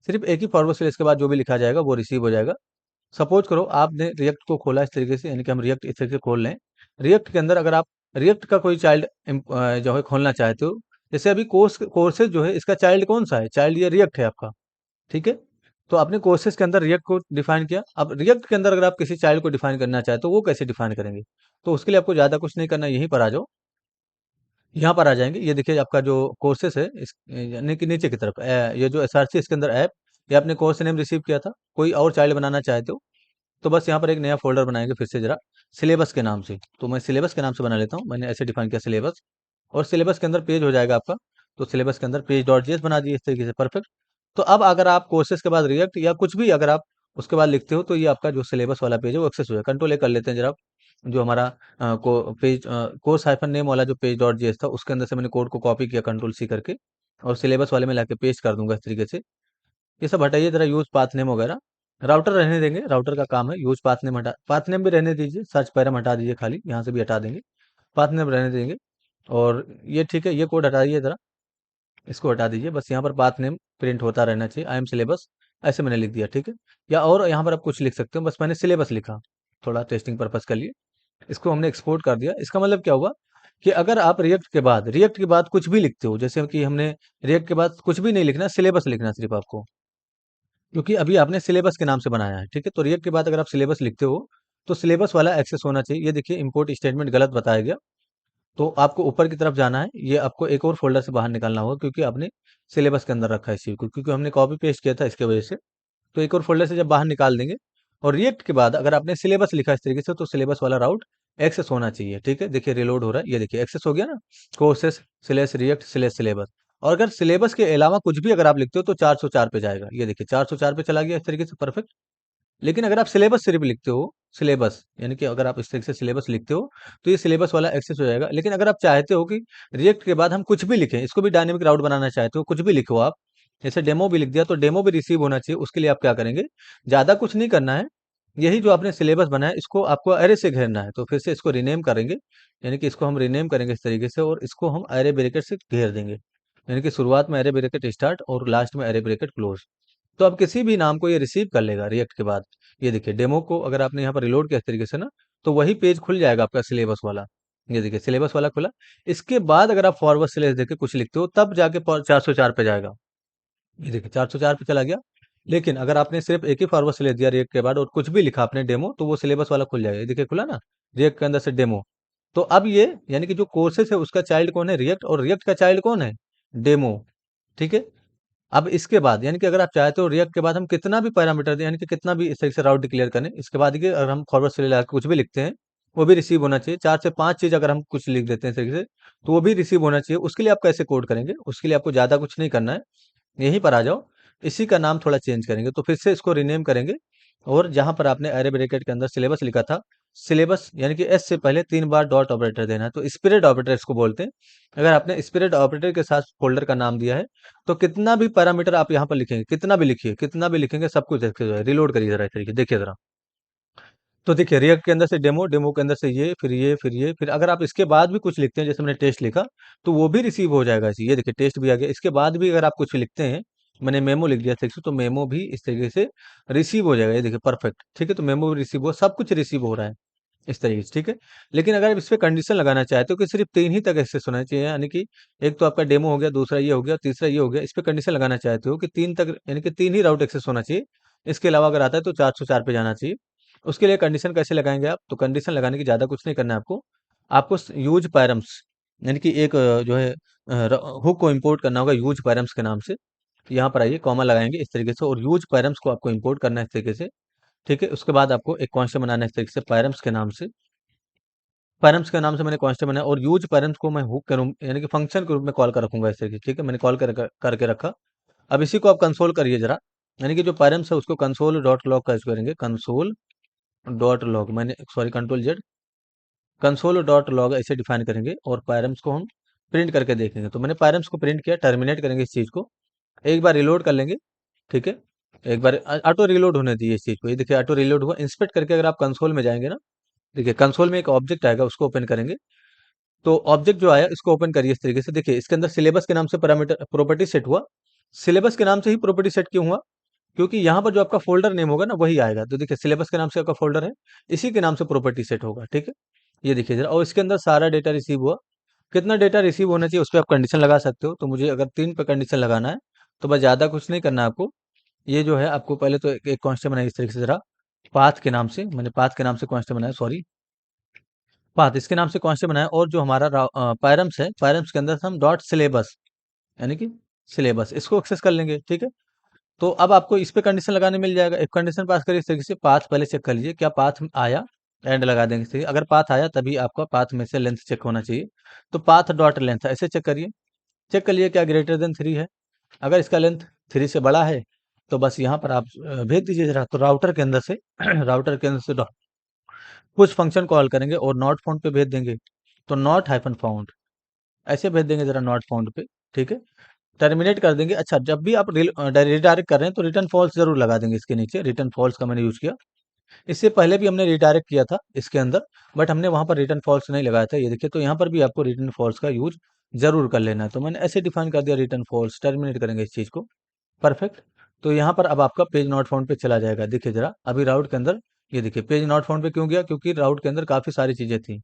सिर्फ एक ही फॉरवर्ड स्लैश के बाद जो भी लिखा जाएगा वो रिसीव हो जाएगा। सपोज करो आपने रिएक्ट को खोला इस तरीके से, यानी कि हम रिएक्ट इस तरीके से खोल लें, रिएक्ट के अंदर अगर आप रिएक्ट का कोई चाइल्ड जो है खोलना चाहते हो, जैसे अभी कोर्सेज जो है इसका चाइल्ड कौन सा है, चाइल्ड ये रिएक्ट है आपका। ठीक है, तो आपने कोर्सेज के अंदर रिएक्ट को डिफाइन किया, अब रिएक्ट के अंदर अगर आप किसी चाइल्ड को डिफाइन करना चाहते हो, वो कैसे डिफाइन करेंगे? तो उसके लिए आपको ज़्यादा कुछ नहीं करना, यहीं पर आ जाओ, यहाँ पर आ जाएंगे, ये देखिए आपका जो कोर्सेस है इस यानी कि नीचे की तरफ ये जो एसआरसी इसके अंदर ऐप, ये आपने कोर्स नेम रिसीव किया था, कोई और चाइल्ड बनाना चाहते हो तो बस यहाँ पर एक नया फ़ोल्डर बनाएँगे फिर से ज़रा, सिलेबस के नाम से। तो मैं सिलेबस के नाम से बना लेता हूँ, मैंने ऐसे डिफ़ाइन किया सिलेबस, और सिलेबस के अंदर पेज हो जाएगा आपका। तो सिलेबस के अंदर पेज डॉट जेएस बना दिए इस तरीके से, परफेक्ट। तो अब अगर आप कोर्सेज़ के बाद रिएक्ट या कुछ भी अगर आप उसके बाद लिखते हो, तो ये आपका जो सिलेबस वाला पेज है वो एक्सेस हो जाएगा। कंट्रोल ए कर लेते हैं ज़रा, जो हमारा कोर्स हाइफन नेम वाला जो पेज डॉट जेएस था, उसके अंदर से मैंने कोड को कॉपी किया कंट्रोल सी करके, और सिलेबस वाले में लाके पेस्ट कर दूँगा इस तरीके से। ये सब हटाइए जरा, यूज पाथ नेम वगैरह, राउटर रहने देंगे, राउटर का काम है, यूज पाथ नेम हटा, पाथ नेम भी रहने दीजिए, सर्च पैरम हटा दीजिए खाली, यहाँ से भी हटा देंगे, पाथ नेम रहने देंगे। और ये ठीक है, ये कोड हटाइए जरा, इसको हटा दीजिए, बस यहाँ पर पाथ नेम प्रिंट होता रहना चाहिए, आई एम सिलेबस ऐसे मैंने लिख दिया। ठीक है, या और यहाँ पर आप कुछ लिख सकते हो, बस मैंने सिलेबस लिखा। थोड़ा टेस्टिंग पर्पज के लिए। इसको हमने एक्सपोर्ट कर दिया। इसका मतलब क्या हुआ कि अगर आप रिएक्ट के बाद कुछ भी लिखते हो, जैसे कि हमने रिएक्ट के बाद कुछ भी नहीं लिखना, सिलेबस लिखना सिर्फ आपको, क्योंकि अभी आपने सिलेबस के नाम से बनाया है, ठीक है। तो रिएक्ट के बाद अगर आप सिलेबस लिखते हो तो सिलेबस वाला एक्सेस होना चाहिए। ये देखिए इंपोर्ट स्टेटमेंट गलत बताया गया, तो आपको ऊपर की तरफ जाना है, ये आपको एक और फोल्डर से बाहर निकालना होगा, क्योंकि आपने सिलेबस के अंदर रखा है इस चीज को, क्योंकि हमने कॉपी पेस्ट किया था इसके वजह से। तो एक और फोल्डर से जब बाहर निकाल देंगे, और रिएक्ट के बाद अगर आपने सिलेबस लिखा इस तरीके से, तो सिलेबस वाला राउट एक्सेस होना चाहिए, ठीक है। देखिए रिलोड हो रहा है, ये देखिए एक्सेस हो गया ना, courses slash react slash syllabus. और अगर सिलेबस के अलावा कुछ भी अगर आप लिखते हो तो 404 पे जाएगा, ये देखिए 404 पे चला गया इस तरीके से, परफेक्ट। लेकिन अगर आप सिलेबस सिर्फ लिखते हो, सिलेबस यानी कि अगर आप इस तरीके से सिलेबस लिखते हो, तो ये सिलेबस वाला एक्सेस हो जाएगा। लेकिन अगर आप चाहते हो कि रिएक्ट के बाद हम कुछ भी लिखें, इसको भी डायनेमिक राउट बनाना चाहते हो, कुछ भी लिखो आप, जैसे डेमो भी लिख दिया, तो डेमो भी रिसीव होना चाहिए। उसके लिए आप क्या करेंगे, ज्यादा कुछ नहीं करना है, यही जो आपने सिलेबस बनाया इसको आपको अरे से घेरना है। तो फिर से इसको रीनेम करेंगे, यानी कि इसको हम रीनेम करेंगे इस तरीके से, और इसको हम अरे ब्रैकेट से घेर देंगे, यानी कि शुरुआत में अरे ब्रैकेट स्टार्ट और लास्ट में अरे ब्रैकेट क्लोज। तो अब किसी भी नाम को ये रिसीव कर लेगा रिएक्ट के बाद। ये देखिए डेमो को अगर आपने यहाँ पर रिलोड किया इस तरीके से ना, तो वही पेज खुल जाएगा आपका सिलेबस वाला। ये देखिए सिलेबस वाला खुला। इसके बाद अगर आप फॉरवर्ड स्लैश देके कुछ लिखते हो, तब जाके 404 पे जाएगा। ये देखिए 404 पे चला गया। लेकिन अगर आपने सिर्फ एक ही फॉरवर्ड स्लैश दिया रिएक्ट के बाद और कुछ भी लिखा आपने डेमो, तो वो सिलेबस वाला खुल जाएगा। ये देखिए खुला ना, रिएक्ट के अंदर से डेमो। तो अब ये यानी कि जो कोर्सेज है उसका चाइल्ड कौन है, रिएक्ट, और रिएक्ट का चाइल्ड कौन है, डेमो, ठीक है। अब इसके बाद यानी कि अगर आप चाहते हो रिएक्ट के बाद हम कितना भी पैरामीटर दें, यानी कि कितना भी इस तरीके से राउट डिक्लेयर करें, इसके बाद कि अगर हम फॉरवर्ड से लेकर कुछ भी लिखते हैं, वो भी रिसीव होना चाहिए। 4 से 5 चीज अगर हम कुछ लिख देते हैं इस तरीके से, तो वो भी रिसीव होना चाहिए। उसके लिए आप कैसे कोड करेंगे, उसके लिए आपको ज्यादा कुछ नहीं करना है, यहीं पर आ जाओ। इसी का नाम थोड़ा चेंज करेंगे, तो फिर से इसको रीनेम करेंगे, और जहां पर आपने अरे ब्रैकेट के अंदर सिलेबस लिखा था, सिलेबस यानी कि एस से पहले 3 बार डॉट ऑपरेटर देना है, तो स्पिरिट ऑपरेटर इसको बोलते हैं। अगर आपने स्पिरिट ऑपरेटर के साथ फोल्डर का नाम दिया है, तो कितना भी पैरामीटर आप यहाँ पर लिखेंगे, कितना भी लिखिए, कितना भी लिखेंगे, सब कुछ देखिए, रिलोड करिए जरा इस तरीके, देखिए जरा। तो देखिए रिएक्ट के अंदर से डेमो, डेमो के अंदर से ये, फिर ये, फिर ये, फिर अगर आप इसके बाद भी कुछ लिखते हैं, जैसे मैंने टेस्ट लिखा, तो वो भी रिसीव हो जाएगा ऐसे। ये देखिए टेस्ट भी आ गया। इसके बाद भी अगर आप कुछ लिखते हैं, मैंने मेमो लिख दिया ठीक से, तो मेमो भी इस तरीके से रिसीव हो जाएगा। ये देखिए परफेक्ट, ठीक है। तो मेमो भी रिसीव हो, सब कुछ रिसीव हो रहा है इस तरीके से, ठीक है। लेकिन अगर आप इस पे कंडीशन लगाना चाहते हो कि सिर्फ 3 ही तक एक्सेस होना चाहिए, यानी कि एक तो आपका डेमो हो गया, दूसरा ये हो गया, तीसरा ये हो गया, इस पे कंडीशन लगाना चाहते हो कि 3 तक, यानी कि 3 ही राउट एक्सेस होना चाहिए, इसके अलावा अगर आता है तो 404 पे जाना चाहिए। उसके लिए कंडीशन कैसे लगाएंगे आप, तो कंडीशन लगाने की ज़्यादा कुछ नहीं करना है आपको। आपको यूज पैरम्स, यानी कि एक जो है हुक को इंपोर्ट करना होगा यूज पैरम्स के नाम से। यहाँ पर आइए, कॉमा लगाएंगे इस तरीके से, और यूज पैरम्स को आपको इंपोर्ट करना है इस तरीके से, ठीक है। उसके बाद आपको एक कॉन्स्टेंट बनाना है इस तरीके से पैरम्स के नाम से। पैरम्स के नाम से मैंने कॉन्स्टेंट बनाया, और यूज पैरम्स को मैं हुक करूँ, यानी कि फंक्शन के रूप में कॉल कर रखूंगा इस तरीके से, ठीक है। मैंने कॉल करके रखा। अब इसी को आप कंसोल करिए जरा, यानी कि जो पैरम्स है उसको कंसोल डॉट लॉग का यूज करेंगे, कंसोल डॉट लॉग, मैंने sorry control Z, console dot log ऐसे डिफाइन करेंगे, और पैरम्स को हम प्रिंट करके देखेंगे। तो मैंने पैरम्स को प्रिंट किया, टर्मिनेट करेंगे इस चीज को, एक बार रिलोड कर लेंगे, ठीक है। एक बार ऑटो रिलोड होने दीजिए इस चीज को। ये देखिए ऑटो रिलोड हुआ। इंस्पेक्ट करके अगर आप कंसोल में जाएंगे ना, देखिए कंसोल में एक ऑब्जेक्ट आएगा, उसको ओपन करेंगे। तो ऑब्जेक्ट जो आया इसको ओपन करिए इस तरीके से। देखिए इसके अंदर सिलेबस के नाम से पैरामीटर प्रॉपर्टी सेट हुआ। सिलेबस के नाम से ही प्रॉपर्टी सेट क्यों हुआ, क्योंकि यहाँ पर जो आपका फोल्डर नेम होगा ना वही आएगा। तो देखिए सिलेबस के नाम से आपका फोल्डर है, इसी के नाम से प्रॉपर्टी सेट होगा, ठीक है। ये देखिए जरा, और इसके अंदर सारा डेटा रिसीव हुआ। कितना डेटा रिसीव होना चाहिए उस पर आप कंडीशन लगा सकते हो। तो मुझे अगर 3 पे कंडीशन लगाना है, तो बस ज़्यादा कुछ नहीं करना है आपको। ये जो है आपको पहले तो एक कॉन्स्टेंट बनाइए इस तरीके से जरा, पाथ के नाम से, मैंने पाथ के नाम से कॉन्स्टेंट बनाया, सॉरी, पाथ इसके नाम से कॉन्स्टेंट बनाया। और जो हमारा पैरम्स है, पैरम्स के अंदर से हम डॉट सिलेबस, यानी कि सिलेबस, इसको एक्सेस कर लेंगे, ठीक है। तो अब आपको इस पे कंडीशन लगाने मिल जाएगा। एक कंडीशन पास करिए इस तरीके से, पाथ पहले चेक कर लीजिए क्या पाथ आया, एंड लगा देंगे इस तरीके। अगर पाथ आया तभी आपका पाथ में से लेंथ चेक होना चाहिए। तो पाथ डॉट लेंथ ऐसे चेक करिए, चेक कर लिए क्या ग्रेटर देन 3 है। अगर इसका लेंथ 3 से बड़ा है, तो बस यहाँ पर आप भेज दीजिए जरा। तो राउटर के अंदर से राउटर के अंदर से कुछ फंक्शन कॉल करेंगे और नॉट फाउंड पे भेज देंगे। तो नॉट हाइफन फाउंड ऐसे भेज देंगे जरा, नॉट फाउंड पे, ठीक है। टर्मिनेट कर देंगे। अच्छा, जब भी आप रिडायरेक्ट कर रहे हैं तो रिटर्न फॉल्स जरूर लगा देंगे इसके नीचे, रिटर्न फॉल्स का मैंने यूज किया। इससे पहले भी हमने रिडायरेक्ट किया था इसके अंदर, बट हमने वहां पर रिटर्न फॉल्स नहीं लगाया था। ये देखिए, तो यहाँ पर भी आपको रिटर्न फॉल्स का यूज जरूर कर लेना है। तो मैंने ऐसे डिफाइन कर दिया, रिटर्न फॉल्स, टर्मिनेट करेंगे इस चीज को, परफेक्ट। तो यहाँ पर अब आपका पेज नॉट फाउंड पे चला जाएगा। देखिए जरा, अभी राउट के अंदर ये देखिए पेज नॉट फाउंड पे क्यों गया, क्योंकि राउट के अंदर काफ़ी सारी चीज़ें थी।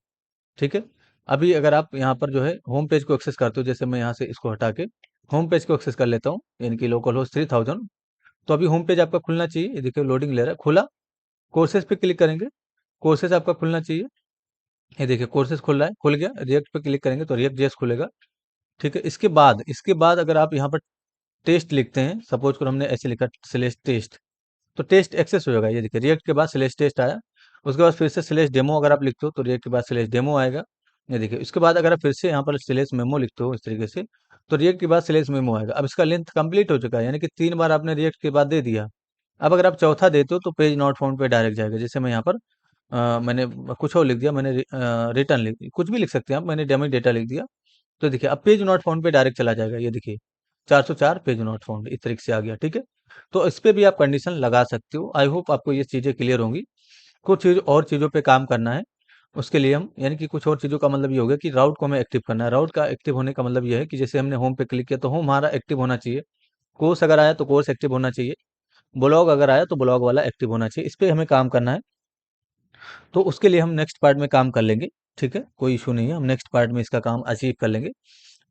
ठीक है। अभी अगर आप यहाँ पर जो है होम पेज को एक्सेस करते हो, जैसे मैं यहाँ से इसको हटा के होम पेज को एक्सेस कर लेता हूँ, यानी कि लोकल होस्ट 3000, तो अभी होम पेज आपका खुलना चाहिए। ये देखिए लोडिंग ले रहा है, खुला। कोर्सेज पे क्लिक करेंगे, कोर्सेज आपका खुलना चाहिए। ये देखिए कोर्सेज खुल रहा है, खुल गया। रिएक्ट पे क्लिक करेंगे तो रिएक्ट जेएस खुलेगा। ठीक है। इसके बाद अगर आप यहाँ पर टेस्ट लिखते हैं, सपोज करो हमने ऐसे लिखा स्लेश टेस्ट, तो टेस्ट एक्सेस हो जाएगा। ये देखिए रिएक्ट के बाद स्लेश टेस्ट आया, उसके बाद फिर से स्लेश डेमो अगर आप लिखते हो तो रिएक्ट के बाद स्लेश डेमो आएगा। ये देखिए इसके बाद अगर आप फिर से यहाँ पर स्लेश मेमो लिखते हो इस तरीके से, तो रिएक्ट के बाद स्लेश मेमो आएगा। अब इसका लेंथ कंप्लीट हो चुका है, यानी कि 3 बार आपने रिएक्ट के बाद दे दिया। अब अगर आप चौथा देते हो तो पेज नॉट फाउंड पे डायरेक्ट जाएगा। जैसे मैं यहाँ पर मैंने कुछ और लिख दिया, मैंने रिटर्न लिख, कुछ भी लिख सकते हैं आप, मैंने डेमो डेटा लिख दिया। तो देखिए अब पेज नॉट फाउंड पे डायरेक्ट चला जाएगा। ये देखिए 404 पेज नॉट फाउंड इस तरीके से आ गया। ठीक है। तो इस पे भी आप कंडीशन लगा सकते हो। आई होप आपको ये चीज़ें क्लियर होंगी। कुछ चीज़ और चीज़ों पे काम करना है, उसके लिए हम, यानी कि कुछ और चीज़ों का मतलब ये हो गया कि राउट को हमें एक्टिव करना है। राउट का एक्टिव होने का मतलब ये है कि जैसे हमने होम पे क्लिक किया तो होम हमारा एक्टिव होना चाहिए। कोर्स अगर आया तो कोर्स एक्टिव होना चाहिए। ब्लॉग अगर आया तो ब्लॉग वाला एक्टिव होना चाहिए। इस पे हमें काम करना है। तो उसके लिए हम नेक्स्ट पार्ट में काम कर लेंगे। ठीक है, कोई इशू नहीं है, हम नेक्स्ट पार्ट में इसका काम अचीव कर लेंगे।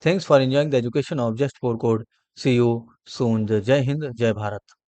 Thanks for enjoying the education of just for code. See you soon. जय हिंद, जय भारत।